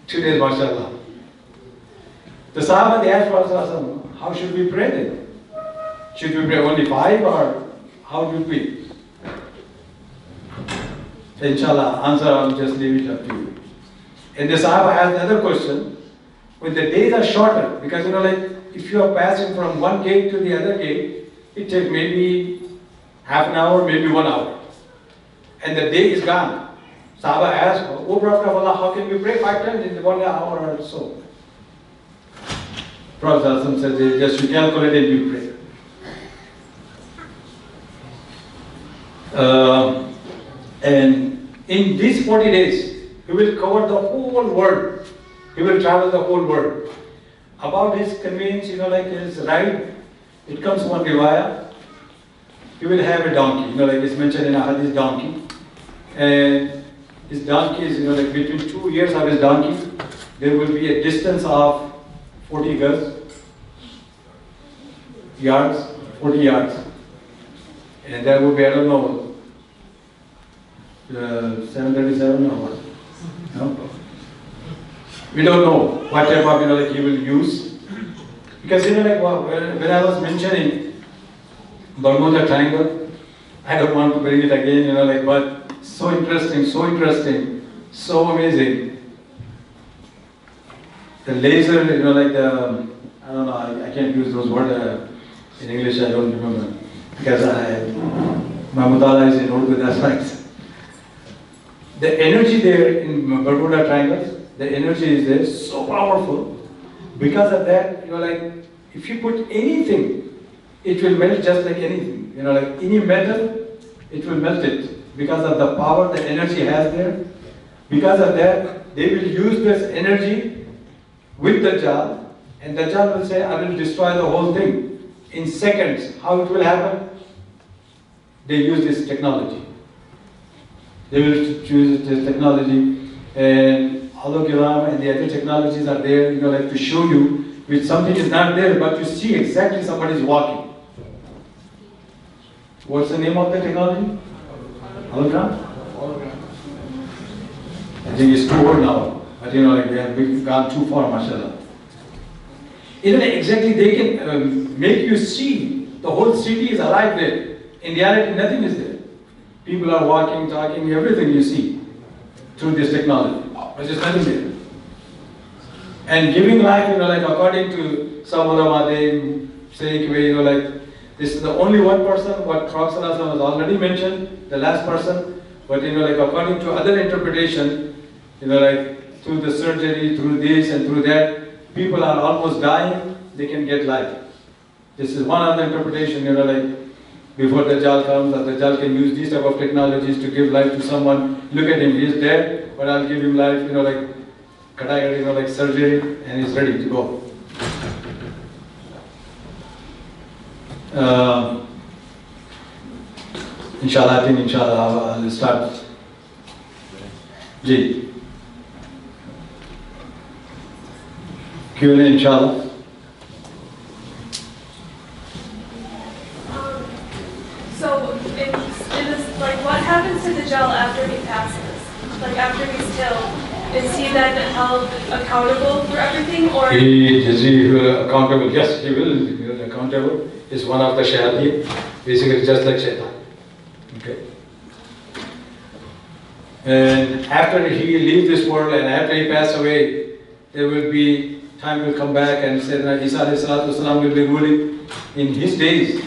A: 2 days, mashallah. The Sahaba, they asked Prophet, how should we pray then? Should we pray only 5 or how should we? Inshallah, answer I'll just leave it up to you. And the Sahaba asked another question. When the days are shorter, because if you are passing from one gate to the other gate, it takes maybe half an hour, maybe 1 hour. And the day is gone. Sahaba asked, oh Prophet of Allah, how can we pray 5 times in 1 hour or so? Prophet said, just you calculate and you pray. And in these 40 days, he will cover the whole world. He will travel the whole world. About his convenience, his ride, it comes one riwayah. He will have a donkey, it's mentioned in a hadith donkey. And his donkey is, between 2 years of his donkey, there will be a distance of 40 yards, 40 yards. And that would be, I don't know, 737 or what? No? We don't know what type of, he will use. Because, when I was mentioning Bermuda Triangle, I don't want to bring it again, but so interesting, so amazing. The laser, I don't know, I can't use those words in English, I don't remember. Because my mutala is in Urdu, that's right. The energy there in Bermuda Triangle, the energy is there, so powerful. Because of that, if you put anything, it will melt just like anything. Like any metal, it will melt it. Because of the power the energy has there. Because of that, they will use this energy with Dajjal, and Dajjal will say, I will destroy the whole thing in seconds. How it will happen? They use this technology. They will choose this technology, and hologram and the other technologies are there, to show you which something is not there, but you see exactly somebody is walking. What's the name of the technology? Hologram? I think it's too old now, but they have gone too far, mashallah. Exactly, they can make you see the whole city is alive there. In reality, nothing is there. People are walking, talking, everything you see through this technology. There's just nothing there. And giving life, according to some ulama, they say, this is the only one person, what Prophet ﷺ has already mentioned, the last person, but according to other interpretation, through the surgery, through this and through that, people are almost dying, they can get life. This is one other interpretation, like before the Dajjal comes, that the Dajjal can use these type of technologies to give life to someone. Look at him, he's dead, but I'll give him life, like kadai, like surgery, and he's ready to go. Inshallah, I think inshallah I'll start. Ji. Q&A inshallah.
F: So, in this, like, what happens to Dajjal after he passes? Like, after he's killed? Is he then held accountable for everything, or?
A: Is he accountable? Yes, he will be accountable. He's one of the shayateen, basically just like shaitan. Okay. And after he leaves this world and after he passes away, there will be time will come back and Sayyidina Isa alayhi salatu wasalam will be ruling in his days.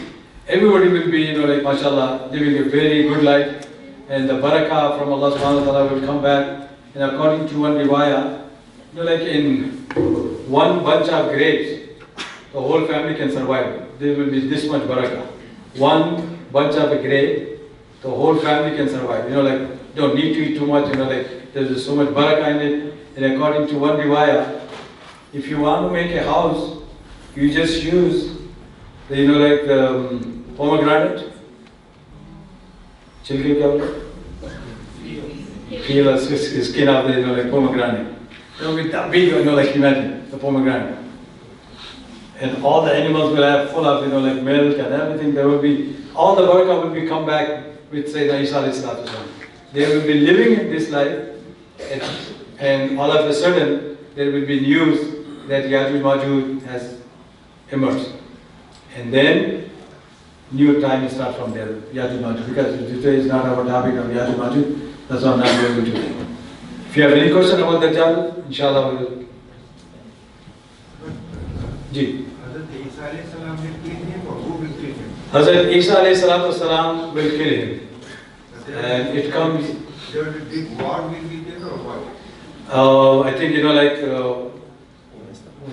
A: Everybody will be, like mashallah, living a very good life, and the barakah from Allah subhanahu wa ta'ala will come back. And according to one riwayah, like in one bunch of grapes, the whole family can survive. There will be this much barakah. One bunch of a grape, the whole family can survive. Like don't need to eat too much. Like there's so much barakah in it. And according to one riwayah, if you want to make a house, you just use the, like the pomegranate. Chilke kya bolte? Peel a skin of the, like pomegranate. It will be that big, like imagine the pomegranate. And all the animals will have full of, like milk and everything. There will be, all the barakah will be come back with Sayyidina Isa alayhi salatu wasalam. They will be living in this life, and all of a sudden there will be news that Yajuj Majuj has emerged. And then new time will start from there, Yajuj Majuj. Because today is not our topic of Yajuj Majuj. That's what I'm not going to do. If you have any question about Dajjal, inshallah we will. Ji. Hazrat Isa alayhi salatu wasalam will kill him. And it comes.
G: There will be big war will be there or what?
A: I think, like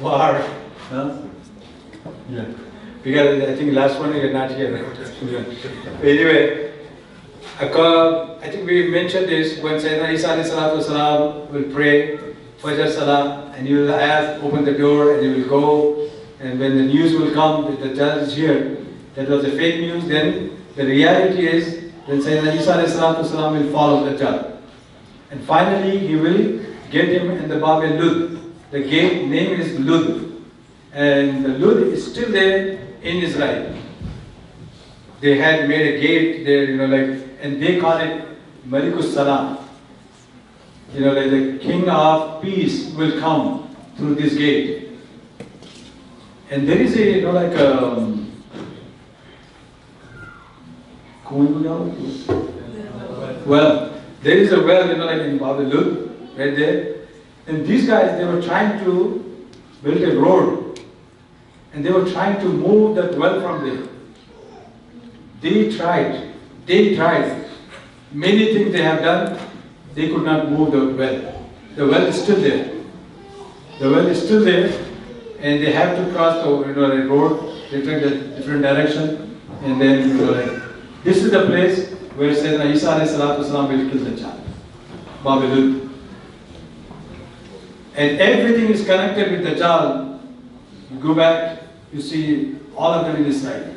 A: war. Huh? Yeah. Because I think last one you're not here. Anyway, I think we mentioned this when Sayyidina Isa alayhi salatu wasalam will pray Fajr Salah, and you will ask, open the door, and you will go, and when the news will come that the Dajjal is here, that was a fake news. Then the reality is then Sayyidina Isa alayhi salatu wasalam will follow the Dajjal, and finally he will get him in the Bab al-Lud. The gate name is Lud, and the Lud is still there in Israel. They had made a gate there, like, and they call it Malikus Salam. Like the king of peace will come through this gate. And there is a, like well, there is a well, like in Babylon, right there. And these guys, they were trying to build a road, and they were trying to move that well from there. They tried. Many things they have done, they could not move the well. The well is still there. And they have to cross the, the road, they take a different direction, and then, like, this is the place where Sayyidina Isa alayhi salatu wasalam will kill the child. Babylon. And everything is connected with the Dajjal. You go back, you see all of them in Israel.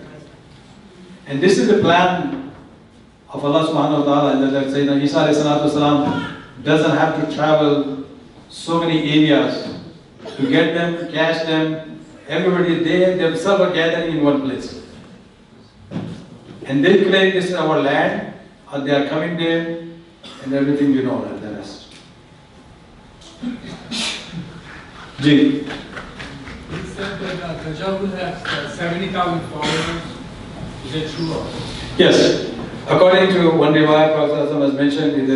A: And this is the plan of Allah subhanahu wa ta'ala, that Sayyidina Isa alayhi salatu wasalam doesn't have to travel so many areas to get them, catch them. Everybody, they themselves are gathering in one place. And they claim this is our land, or they are coming there, and everything you know, and the rest. Ji.
H: He said that Dajjal will have 70,000 followers. Is that true?
A: Yes. According to one riwayah, Prophet has mentioned,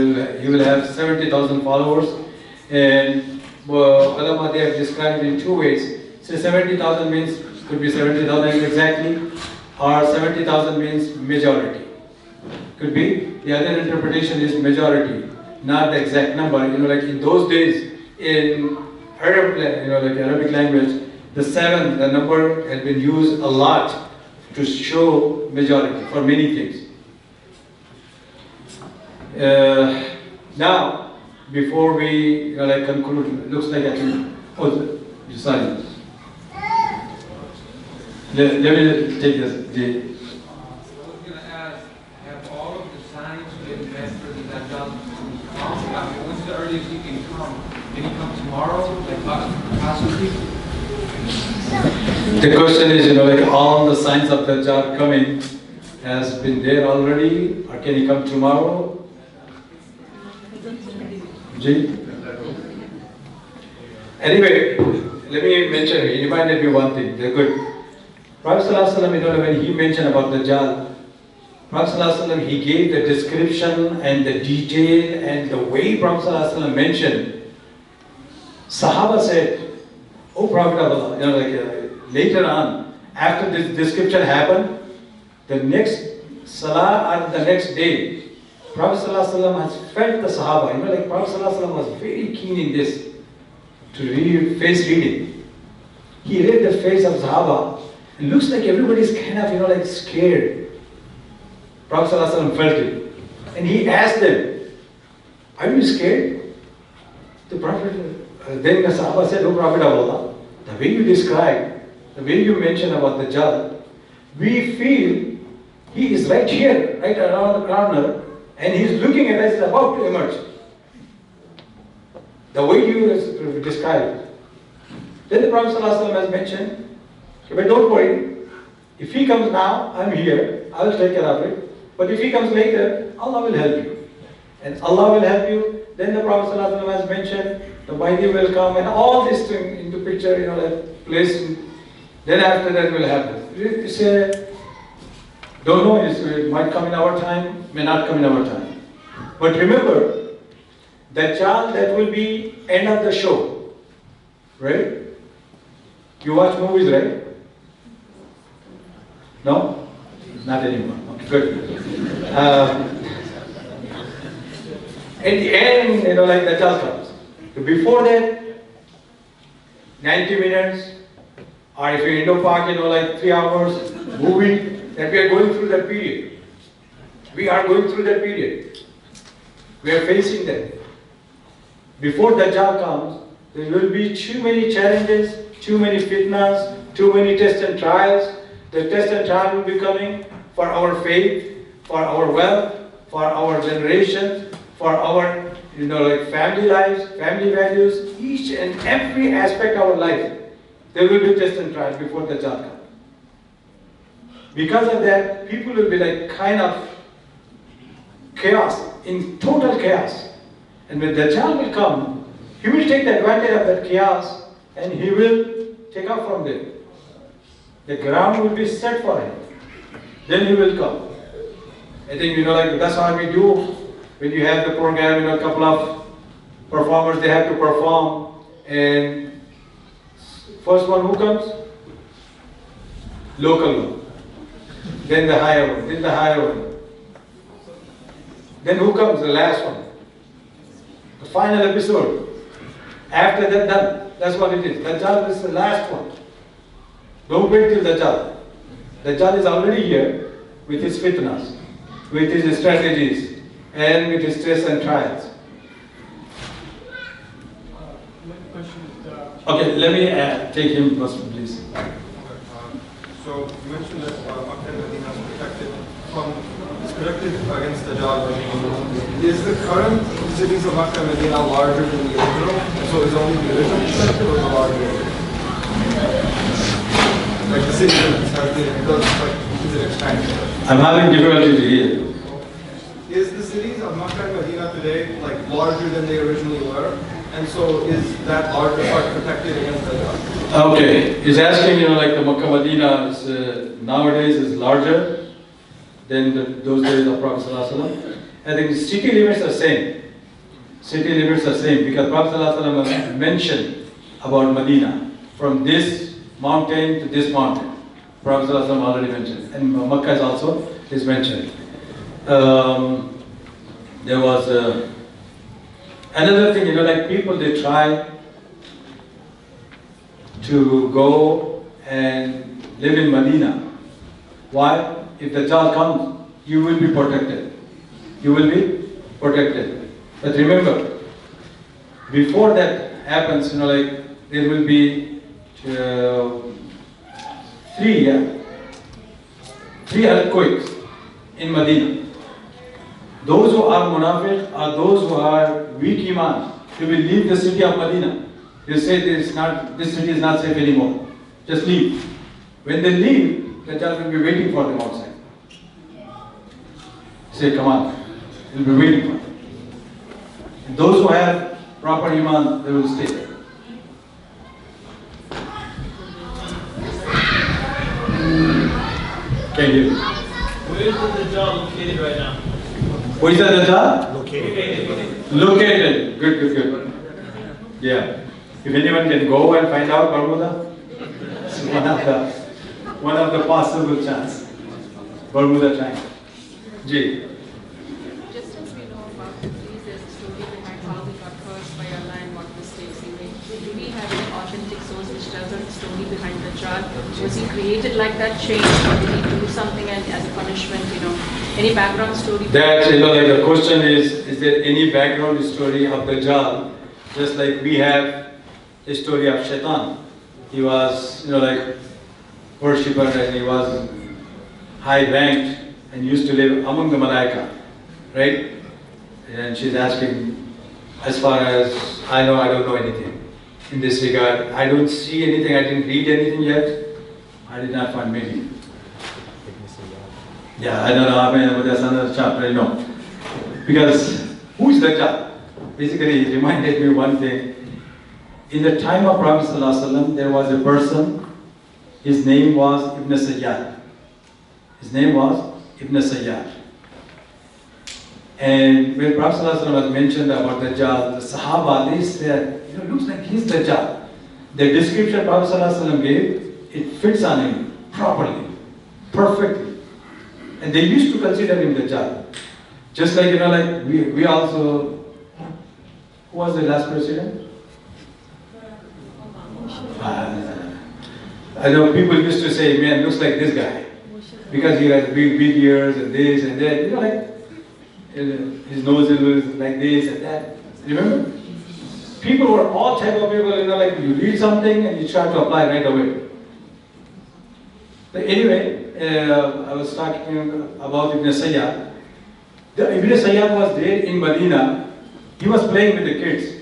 A: he will have 70,000 followers. And ulama, they have described it in two ways. So 70,000 means, could be 70,000 exactly, or 70,000 means majority. Could be. The other interpretation is majority, not the exact number. Like in those days, in Arabic language, the 7, the number has been used a lot to show majority for many things. Now, before we conclude, looks like actually, sorry. Let me take this.
H: I was going to ask, have all of the signs been met for the Dajjal to come? I mean, when's the earliest he can come? Can he come tomorrow? Like, possibly?
A: The question is, all the signs of Dajjal coming has been there already, or can he come tomorrow? Ji? Anyway, let me mention, he reminded me one thing, they're good. Prophet ﷺ, when he mentioned about Dajjal, Prophet ﷺ, he gave the description and the detail and the way Prophet ﷺ mentioned. Sahaba said, "Oh Prophet of Allah," later on, after this description happened, the next Salah or the next day, Prophet ﷺ has felt the Sahaba. Prophet ﷺ was very keen in this, to read face reading. He read the face of Sahaba. It looks like everybody's kind of, scared. Prophet ﷺ felt it. And he asked them, "Are you scared?" The Prophet, then the Sahaba said, "Oh Prophet of Allah, the way you describe, the way you mention about the Dajjal, we feel he is right here, right around the corner, and he's looking at us, about to emerge." The way you describe it. Then the Prophet ﷺ has mentioned, but don't worry, if he comes now, I'm here, I will take care of it. But if he comes later, Allah will help you. And Allah will help you. Then the Prophet ﷺ has mentioned, the Mehdi will come, and all this thing into picture, place. Then after that will happen. It's don't know, it might come in our time, may not come in our time. But remember, Dajjal, that will be end of the show, right? You watch movies, right? No? Not anymore. Okay, good. At the end, Dajjal comes. So before that, 90 minutes, or if you're in the park, 3 hours, movie, that we are going through that period. We are going through that period. We are facing that. Before Dajjal comes, there will be too many challenges, too many fitnas, too many tests and trials. The test and trial will be coming for our faith, for our wealth, for our generation, for our family lives, family values, each and every aspect of our life. There will be test and trial before Dajjal comes. Because of that, people will be kind of chaos, in total chaos. And when Dajjal will come, he will take the advantage of that chaos and he will take off from there. The ground will be set for him. Then he will come. I think, that's how we do when you have the program, a couple of performers, they have to perform. And first one who comes? Local one. Then the higher one. Then the higher one. Then who comes? The last one. The final episode. After that, done. That's what it is. Dajjal is the last one. Don't wait till Dajjal. Dajjal is already here with his fitnas, with his strategies, and with his tests and trials. Okay, let me take him first, please.
G: So you mentioned that Makkah and Medina is protected against Dajjal. Is the current cities of Makkah and Medina larger than the original? And so is only the original protected or the larger? Like the city has been, is it expanding?
A: I'm having difficulty to hear.
G: Is the cities of Makkah and Medina today larger than they originally were? And so is that larger part protected against Dajjal?
A: Okay, he's asking, the Makkah Medina is, nowadays is larger than those days of Prophet ﷺ. I think the city limits are same. City limits are same because Prophet ﷺ mentioned about Medina from this mountain to this mountain. Prophet ﷺ already mentioned, and Makkah is also is mentioned. There was another thing, people they try to go and live in Medina. Why? If Dajjal comes, you will be protected. You will be protected. But remember, before that happens, there will be three earthquakes in Medina. Those who are munafiq are those who are weak iman. They will leave the city of Medina. They say this city is not safe anymore. Just leave. When they leave, the Dajjal will be waiting for them outside. Say, come on. He'll be waiting for them. And those who have proper iman, they will stay there. Can you hear me?
I: Where is the Dajjal located right now?
A: Where is the Dajjal? Located. Good. Yeah. If anyone can go and find out Bermuda, it's one of the possible chance. Bermuda Triangle. Ji.
E: Just as we know about the police, there's a story behind how we got cursed by Allah and what mistakes he made. Do we have an authentic source which tells us the story behind the Dajjal? Was he created like that, changed, or did he do something and as a punishment, any background story?
A: That, the question is there any background story of Dajjal? Just like we have a story of Shaitan. He was, worshipper, and he was high ranked and used to live among the Malaika, right? And she's asking, as far as I know, I don't know anything in this regard. I don't see anything, I didn't read anything yet. I did not find maybe. Yeah, I don't know, but that's another chapter, no. Because who is Dajjal? Basically, it reminded me one thing. In the time of Prophet ﷺ, there was a person, his name was Ibn Sayyad. His name was Ibn Sayyad. And when Prophet ﷺ was mentioned about Dajjal, the Sahaba, they said, it looks like he's Dajjal. The description Prophet ﷺ gave, it fits on him properly, perfectly. And they used to consider him Dajjal. Just like, we also, who was the last president? I know people used to say, man, looks like this guy. Because he has big ears and this and that. His nose is like this and that. Remember? People were all type of people, you read something and you try to apply right away. But anyway, I was talking about Ibn Sayyad. Ibn Sayyad was there in Medina. He was playing with the kids.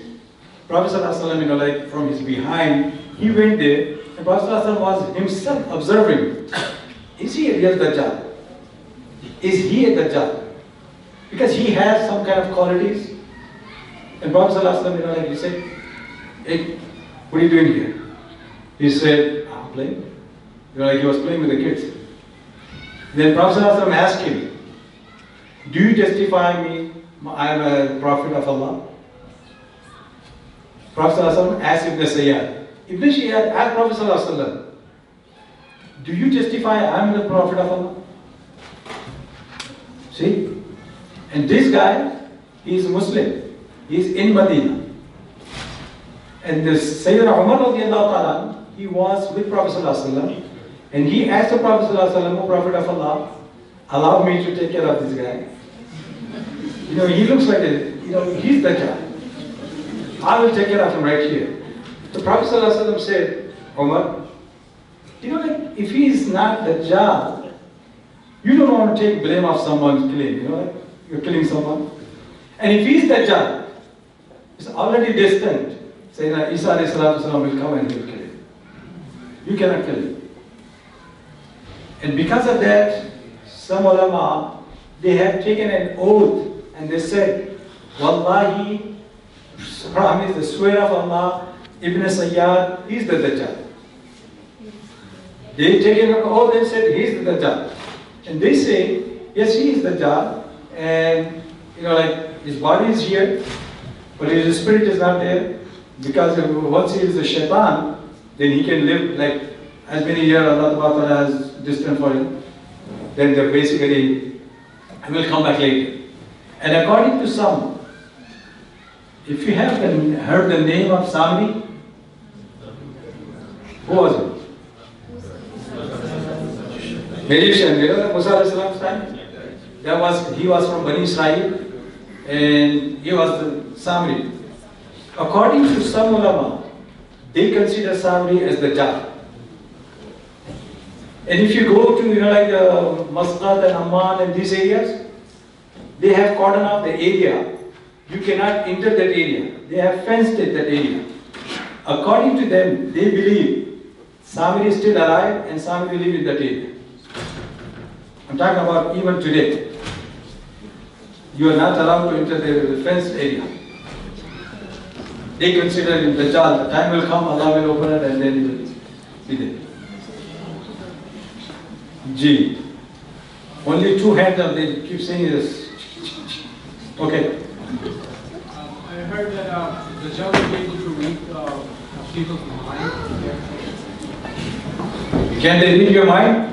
A: Prophet ﷺ, from his behind, he went there, and Prophet ﷺ was himself observing. Is he a real Dajjal? Is he a Dajjal? Because he has some kind of qualities. And Prophet ﷺ, he said, hey, what are you doing here? He said, I'm playing. He was playing with the kids. Then Prophet ﷺ asked him, do you testify me I am a prophet of Allah? Prophet ﷺ asked Ibn Sayyad. Ibn Sayyad asked Prophet ﷺ, do you testify I am the prophet of Allah? See? And this guy, he is Muslim. He is in Medina. And this Sayyidina Umar radiallahu ta'ala, he was with Prophet ﷺ, and he asked the Prophet ﷺ, O Prophet of Allah, allow me to take care of this guy. He looks like he's the guy. I will take care of him right here. The Prophet ﷺ said, Umar, if he is not Dajjal, you don't want to take blame of someone's killing. You're killing someone. And if he is Dajjal, it's already distant. Sayyidina Isa will come and he will kill him. You cannot kill him. And because of that, some ulama, they have taken an oath and they said, Wallahi, promise the swear of Allah, Ibn Sayyad, he's the Dajjal. They taken an oath and said, he's the Dajjal. And they say, yes, he is the Dajjal, and his body is here, but his spirit is not there, because once he is a shaitan, then he can live as many years Allah Ta'ala has destined for him. Then basically, he will come back later. And according to some, if you have heard the name of Sami, Who was it? Magician, you know, Musa alayhi salam's time? He was from Bani Israel, and he was the Samri. According to some ulama, they consider Samri as the Dajjal. And if you go to, you know, like Masqat and Amman and these areas, they have cordoned off the area. You cannot enter that area. They have fenced it, that area. According to them, they believe Samri is still alive and Samri live in that area. I'm talking about even today. You are not allowed to enter the fenced area. They consider him Dajjal. The time will come, Allah will open it and then he will be there. G. Only two hands up, they keep saying this. Okay.
H: I heard that Dajjal will be able to read people's mind.
A: Can they read your mind?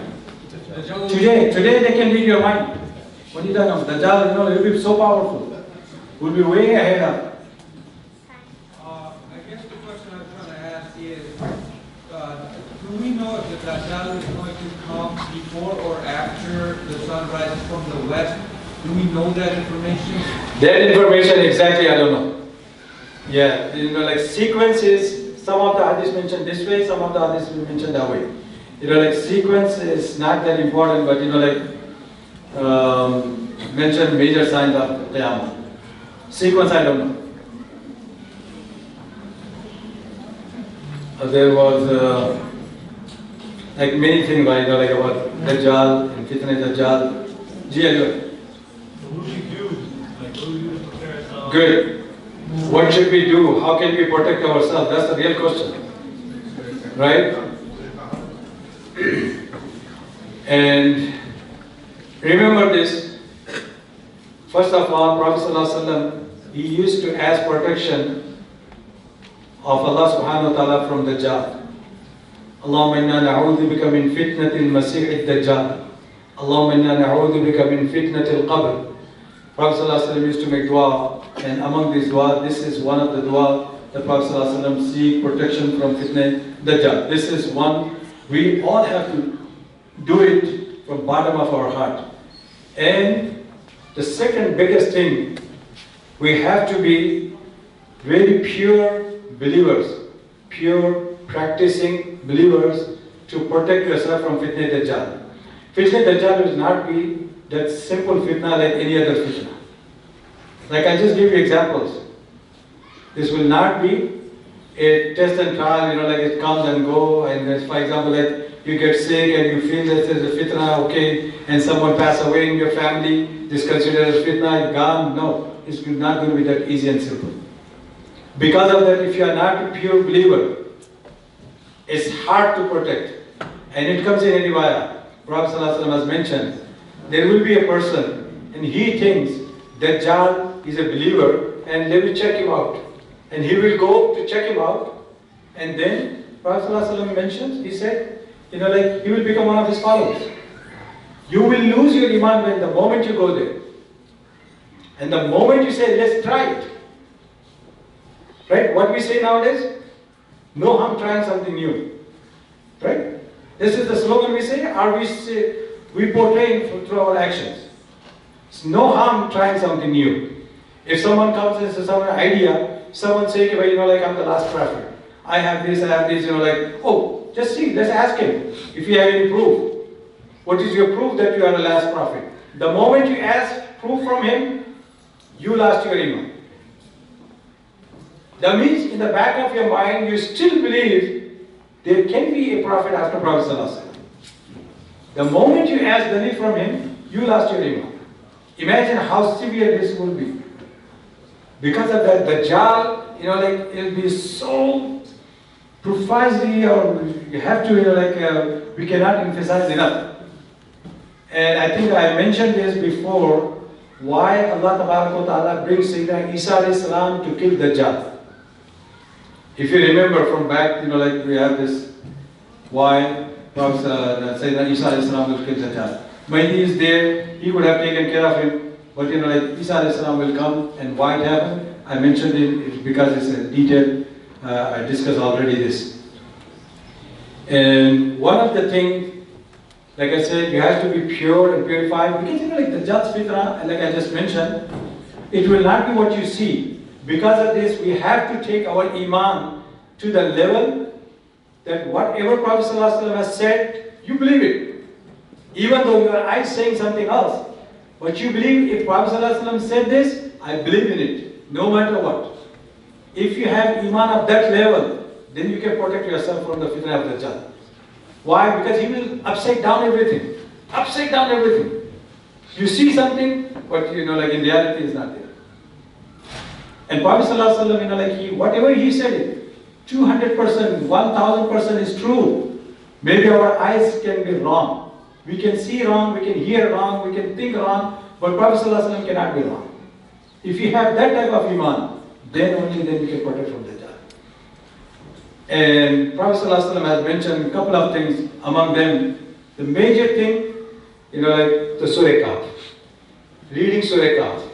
A: Today they can read your mind. What are you talking about? Dajjal, you know, he will be so powerful. Will be way ahead of.
H: I guess the question I'm trying to ask is, do we know if the Dajjal is going to come before or after the sun rises from the west? Do we know that information?
A: That information exactly, I don't know. Yeah, you know, like sequences, some of the hadiths mentioned this way, some of the hadiths mentioned that way. You know, like sequence is not that important, but you know, like mention major signs of Qiyamah. Sequence, I don't know. There was like many things, right, you know, like about Dajjal and Fitna Dajjal. Good. What should we do? How can we protect ourselves? That's the real question. Right? And remember this. First of all, Prophet ﷺ, he used to ask protection of Allah subhanahu wa ta'ala from Dajjal. Allahumma inna na'udhu bika min fitnatil masih ad-Dajjal. Allahumma inna na'udhu bika min fitnatil qabr. Prophet ﷺ used to make dua, and among these dua, this is one of the dua the Prophet ﷺ seek protection from fitna Dajjal. This is one we all have to do it from bottom of our heart. And the second biggest thing, we have to be very pure believers, pure practicing believers to protect yourself from fitna Dajjal. Fitna Dajjal will not be that simple fitna like any other fitna. Like I just give you examples. This will not be a test and trial, you know, like it comes and go, and for example, like you get sick and you feel that there's a fitna, okay, and someone pass away in your family, this considered as fitna, gone. No, it's not going to be that easy and simple. Because of that, if you are not a pure believer, it's hard to protect. And it comes in any riwayah. Prophet ﷺ has mentioned, there will be a person and he thinks Dajjal is a believer and they will check him out. And he will go to check him out, and then Prophet ﷺ mentions, he said, you know, like he will become one of his followers. You will lose your iman when the moment you go there. And the moment you say, let's try it. Right? What we say nowadays? No harm trying something new. Right? This is the slogan we say, or we portray through our actions. It's no harm trying something new. If someone comes and says some idea, someone say, you know, like I'm the last prophet. I have this, you know, like, oh, just see, let's ask him if you have any proof. What is your proof that you are the last prophet? The moment you ask proof from him, you lost your iman. That means in the back of your mind, you still believe there can be a prophet after Prophet ﷺ. The moment you ask dalil from him, you lost your iman. Imagine how severe this will be. Because of that, Dajjal, you know, like it'll be so precisely, or you have to, you know, like we cannot emphasize enough. And I think I mentioned this before, why Allah Ta'ala brings Sayyidina Isa alayhi salam to kill Dajjal. If you remember from back, you know, like we have this, why Sayyidina Isa alayhi salam will kill Dajjal. Mehdi is there, he would have taken care of him. But you know, like Isa alayhi salam will come, and why it happened? I mentioned it because it's a detail. I discussed already this. And one of the things, like I said, you have to be pure and purified. Because like the Dajjal's fitna, like I just mentioned, it will not be what you see. Because of this, we have to take our iman to the level that whatever Prophet ﷺ has said, you believe it. Even though your eyes saying something else. But you believe if Prophet ﷺ said this, I believe in it, no matter what. If you have iman of that level, then you can protect yourself from the fitna of Dajjal. Why? Because he will upside down everything. Upside down everything. You see something, but like in reality is not there. And Prophet ﷺ, like whatever he said it, 200%, 1000% is true. Maybe our eyes can be wrong. We can see wrong, we can hear wrong, we can think wrong, but Prophet ﷺ cannot be wrong. If you have that type of iman, then only then you can protect from Dajjal. And Prophet ﷺ has mentioned a couple of things, among them, the major thing, like the Surah Kahf. Reading Surah Kahf.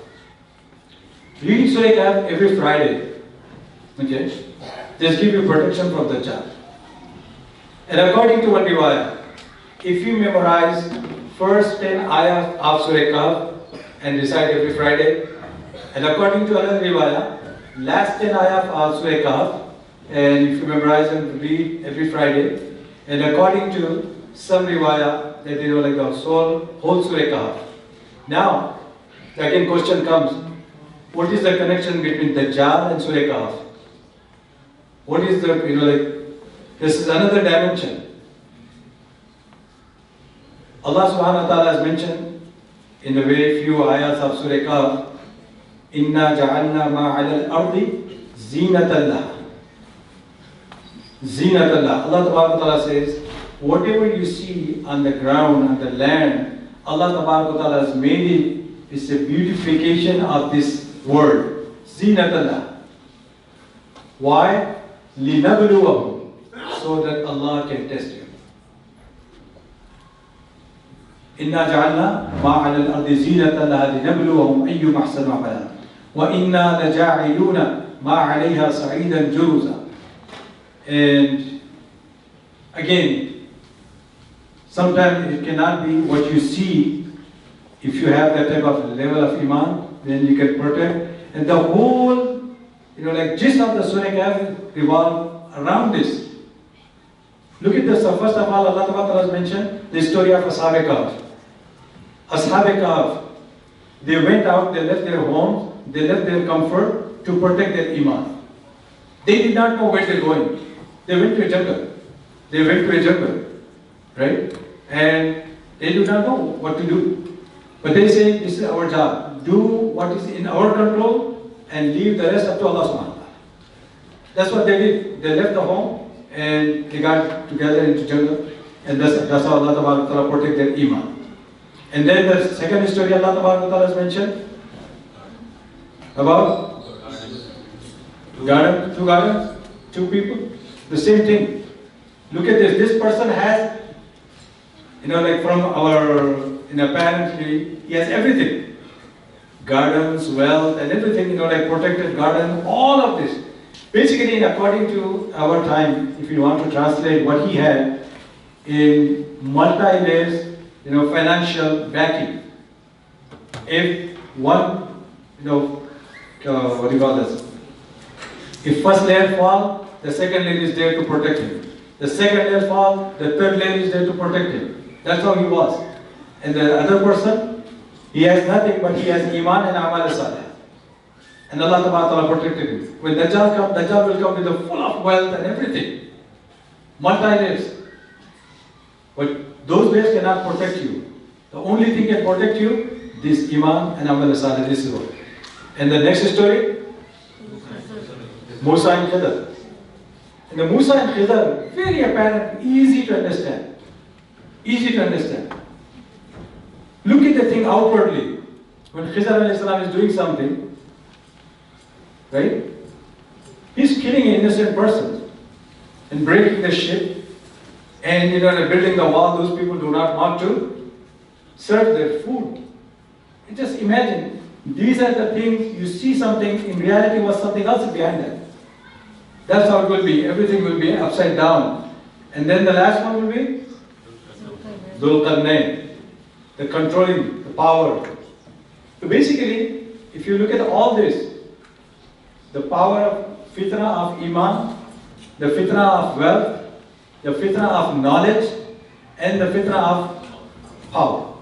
A: Reading Surah Kahf every Friday, okay, just give you protection from Dajjal. And according to one riwayah, if you memorize first 10 ayahs of Surah Kahf and recite every Friday, and according to another riwayah, last 10 ayahs of Surah Kahf, and if you memorize and read every Friday, and according to some riwayah, that like the whole Surah Kahf. Now, again question comes, what is the connection between Dajjal and Surah Kahf? What is the, this is another dimension. Allah subhanahu wa ta'ala has mentioned in the very few ayahs of Surah Kahf, Inna ja'alna ma'ala al-ardi zinatallah. Zinatallah. Allah wa ta'ala says, whatever you see on the ground, on the land, Allah wa ta'ala has made it, it's a beautification of this world. Zinatallah. Why? لِنَبْلُوَهُمْ. So that Allah can test you. إِنَّا جَعَلْنَا مَا عَلَى الْأَرْضِ زِينَةً لَهَا لِنَبْلُوَهُمْ أَيُّهُمْ أَحْسَنُ عَمَلًا وَإِنَّا لَجَاعِلُونَ مَا عَلَيْهَا صَعِيدًا جُرُزًا. And again, sometimes it cannot be what you see. If you have that type of level of iman, then you can protect. And the whole, like gist of the Surah Kahf revolve around this. Look at this. First of all, Allah Ta'ala has mentioned the story of Ashab Kahf. Ashab Kahf, they went out, they left their homes, they left their comfort to protect their iman. They did not know where they're going. They went to a jungle. Right? And they do not know what to do. But they say, this is our job. Do what is in our control and leave the rest up to Allah subhanahu wa ta'ala. That's what they did. They left the home and they got together into jungle. And that's how Allah ta'ala protect their iman. And then the second story Allah ta'ala has mentioned about two gardens, two people. The same thing. Look at this. This person has, like from our parent tree, he has everything. Gardens, wealth, and everything, like protected garden, all of this. Basically, according to our time, if you want to translate what he had in multi-layers, financial backing. If one, what do you call this? If first layer fall, the second layer is there to protect him. The second layer fall, the third layer is there to protect him. That's how he was. And the other person, he has nothing, but he has iman and amal salih. And Allah Ta'ala protected him. When Dajjal comes, Dajjal will come with the full of wealth and everything. Multi-layers. But those layers cannot protect you. The only thing can protect you, this iman and amal salih, this is what. And the next story, Musa and Khidr. And the Musa and Khidr, very apparent, easy to understand. Easy to understand. Look at the thing outwardly. When Khidr is doing something, right? He's killing an innocent person and breaking the ship and building the wall. Those people do not want to serve their food. And just imagine, these are the things, you see something, in reality was something else behind that. That's how it will be. Everything will be upside down. And then the last one will be Dhul Qarnayn, the controlling, the power. So basically, if you look at all this, the power of fitna of iman, the fitna of wealth, the fitna of knowledge, and the fitna of power.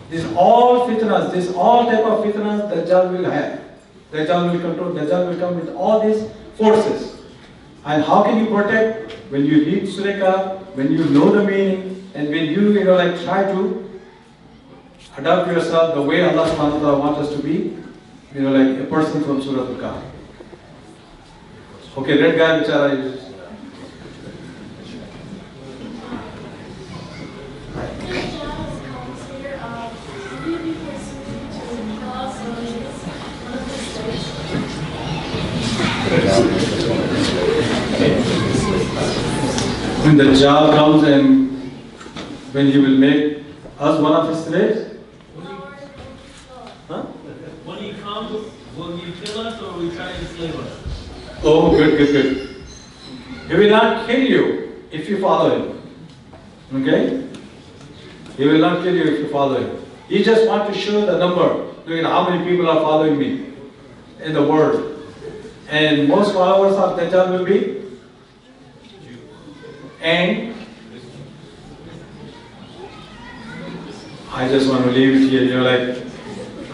A: These all fitnas, this all type of fitnas Dajjal will have. Dajjal will control, Dajjal will come with all these forces. And how can you protect? When you read Surah Kahf, when you know the meaning, and when you like try to adapt yourself the way Allah subhanahu wa ta'ala wants us to be, like a person from Surah Kahf. Okay, red guy, bichara is. When the Dajjal comes and when he will make us one of his slaves? Huh?
I: When he comes, will he kill us or will he try to enslave us?
A: Oh, good. He will not kill you if you follow him. Okay? He will not kill you if you follow him. He just wants to show the number. Look at how many people are following me in the world. And most followers of Dajjal will be? And I just want to leave it here, like,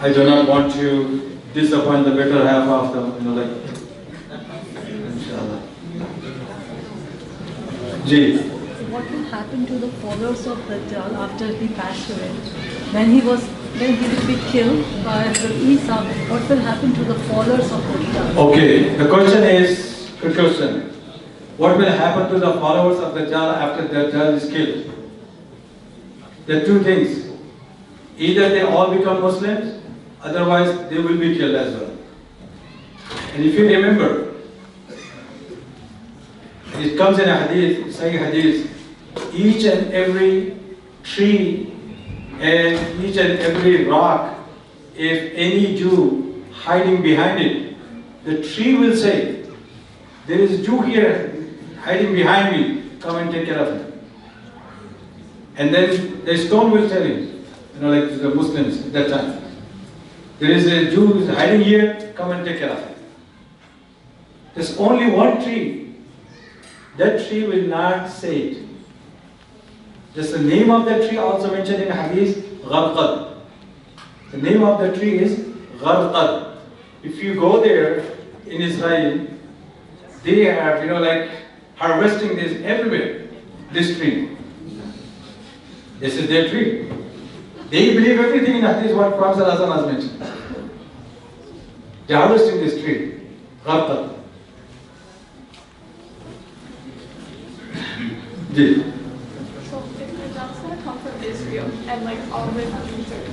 A: I do not want to disappoint the better half of them, like, inshallah. Ji.
J: What will happen to the followers of Dajjal after he passed away? When he will be killed by the Isa, what will happen to the followers of Dajjal?
A: Okay, the question is, good question. What will happen to the followers of Dajjal after Dajjal is killed? There are two things. Either they all become Muslims, otherwise they will be killed as well. And if you remember, it comes in a hadith, Sahih hadith, each and every tree and each and every rock, if any Jew hiding behind it, the tree will say, there is a Jew here hiding behind me, come and take care of him. And then the stone will tell him, like the Muslims at that time, there is a Jew who is hiding here, come and take care of him. There's only one tree. That tree will not say it. Just the name of that tree also mentioned in Hadith, Gharqad. The name of the tree is Gharqad. If you go there in Israel, they have, like harvesting this everywhere, this tree. This is their tree. They believe everything in Hadith what Prophet has mentioned. They are harvesting this tree, Gharqad. Ji.
F: So if the Dajjal's going to come from Israel and like all the way from Turkey,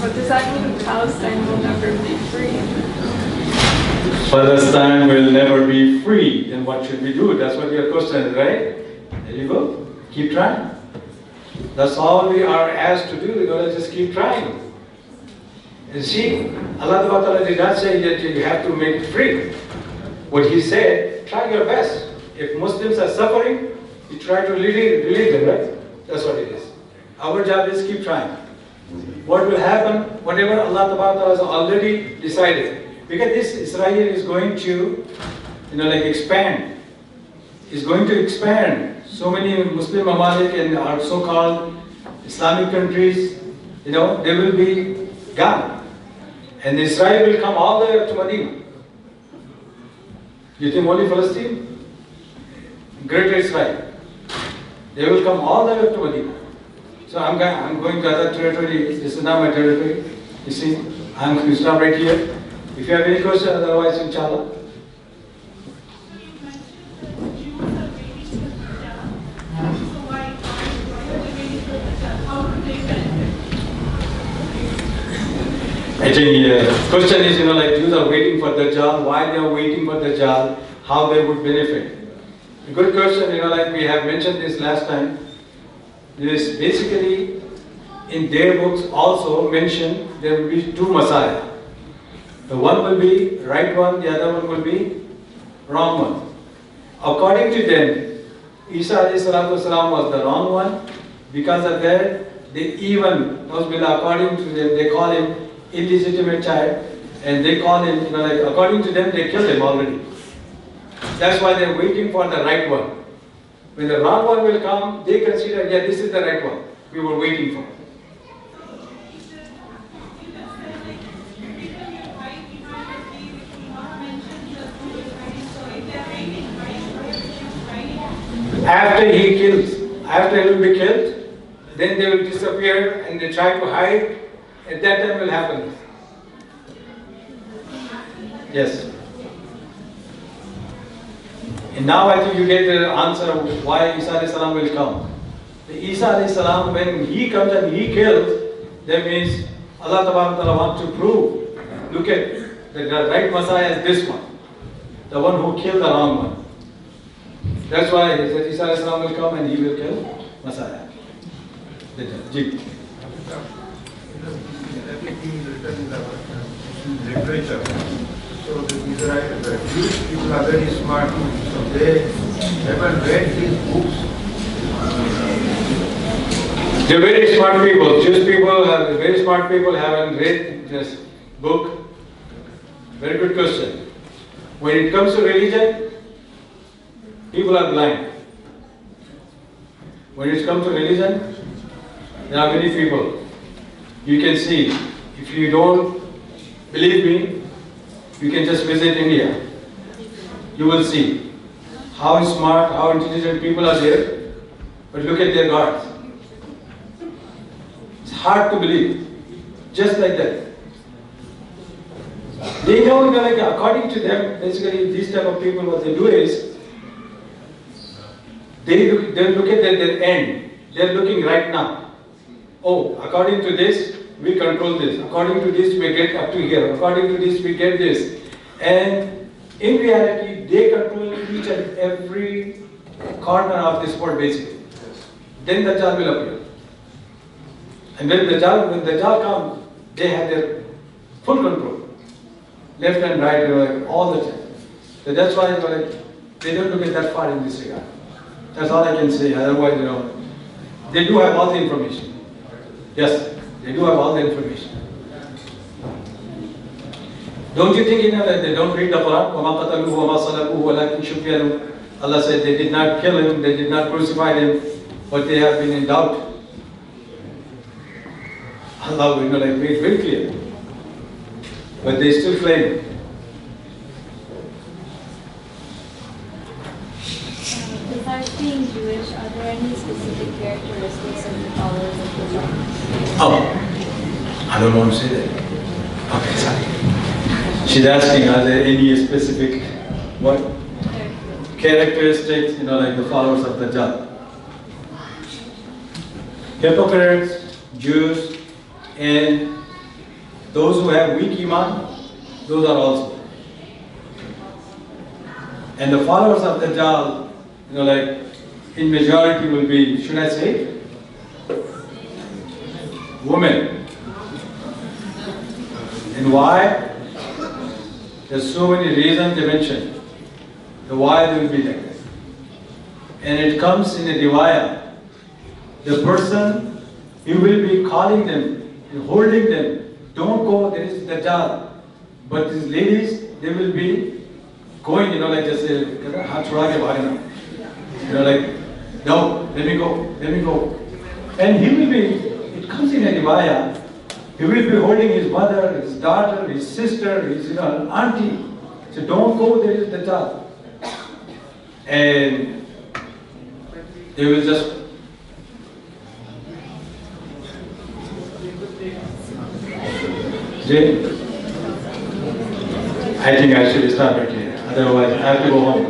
F: but does that mean Palestine will never be free?
A: Palestine will never be free. Then what should we do? That's what your question is, right? There you go. Keep trying. That's all we are asked to do. We gotta just keep trying. And see, Allah Ta'ala did not say that you have to make it free. What He said, try your best. If Muslims are suffering, you try to relieve them, right? That's what it is. Our job is keep trying. What will happen? Whatever Allah Ta'ala has already decided. Because this Israel is going to, expand. It's going to expand. So many Muslim Mamalik and our so-called Islamic countries, they will be gone. And Israel will come all the way up to Medina. You think only Palestine? Greater Israel. They will come all the way up to Medina. So I'm going to other territory. This is not my territory. You see, I'm going to stop right here. If you have any questions, otherwise, inshallah. I think the question is, Jews are waiting for Dajjal, why they are waiting for Dajjal, how they would benefit. A good question, like we have mentioned this last time, is basically in their books also mentioned there will be two Messiah. The one will be right one, the other one will be wrong one. According to them, Isa alayhi salatu wasalam was the wrong one. Because of that, they even, according to them, they call him illegitimate child, and they call him, according to them, they killed him already. That's why they're waiting for the right one. When the wrong one will come, they consider, yeah, this is the right one we were waiting for. After he will be killed, then they will disappear and they try to hide. At that time will happen. Yes. And now I think you get the answer of why Isa alayhi salam will come. The Isa alayhi salam, when he comes and he kills, that means Allah Ta'ala wants to prove, look at the right Messiah is this one, the one who killed the wrong one. That's why he said Isa alayhi salam will come and he will kill Messiah.
K: Everything is written in the literature. So the Jewish people are very smart. So they haven't read these books.
A: They're very smart people. Jewish people, very smart people haven't read this book. Very good question. When it comes to religion, people are blind. When it comes to religion, there are many people. You can see, if you don't believe me, you can just visit India. You will see how smart, how intelligent people are there, but look at their gods. It's hard to believe, just like that. They don't, according to them, basically these type of people, what they do is, they look at their end. They're looking right now. Oh, according to this, we control this. According to this, we get up to here. According to this, we get this. And in reality, they control each and every corner of this world, basically. Then the Dajjal will appear. And when the Dajjal comes, they have their full control. Left and right, all the time. So that's why they don't look at that far in this regard. That's all I can say. Otherwise, they do have all the information. Yes, they do have all the information. Don't you think that they don't read the Quran? Allah said they did not kill him, they did not crucify him, but they have been in doubt. Allah made it very clear. But they still claim.
L: Besides being Jewish, are there any specific characteristics of the followers of the Dajjal?
A: Oh, I don't want to say that. Okay, sorry. She's asking, are there any specific what characteristics, like the followers of the Dajjal? Hypocrites, Jews, and those who have weak iman, those are also. And the followers of the Dajjal, in majority will be, should I say, women. And why? There's so many reasons they mentioned. The why they will be like that. And it comes in a riwayah. The person, he will be calling them, holding them. Don't go, there is Dajjal. But these ladies, they will be going, just say, no, let me go. And he will be, it comes in a riwayah, he will be holding his mother, his daughter, his sister, his auntie. So don't go, there is Dajjal. And they will just I think I should stop right here. Otherwise, I have to go home.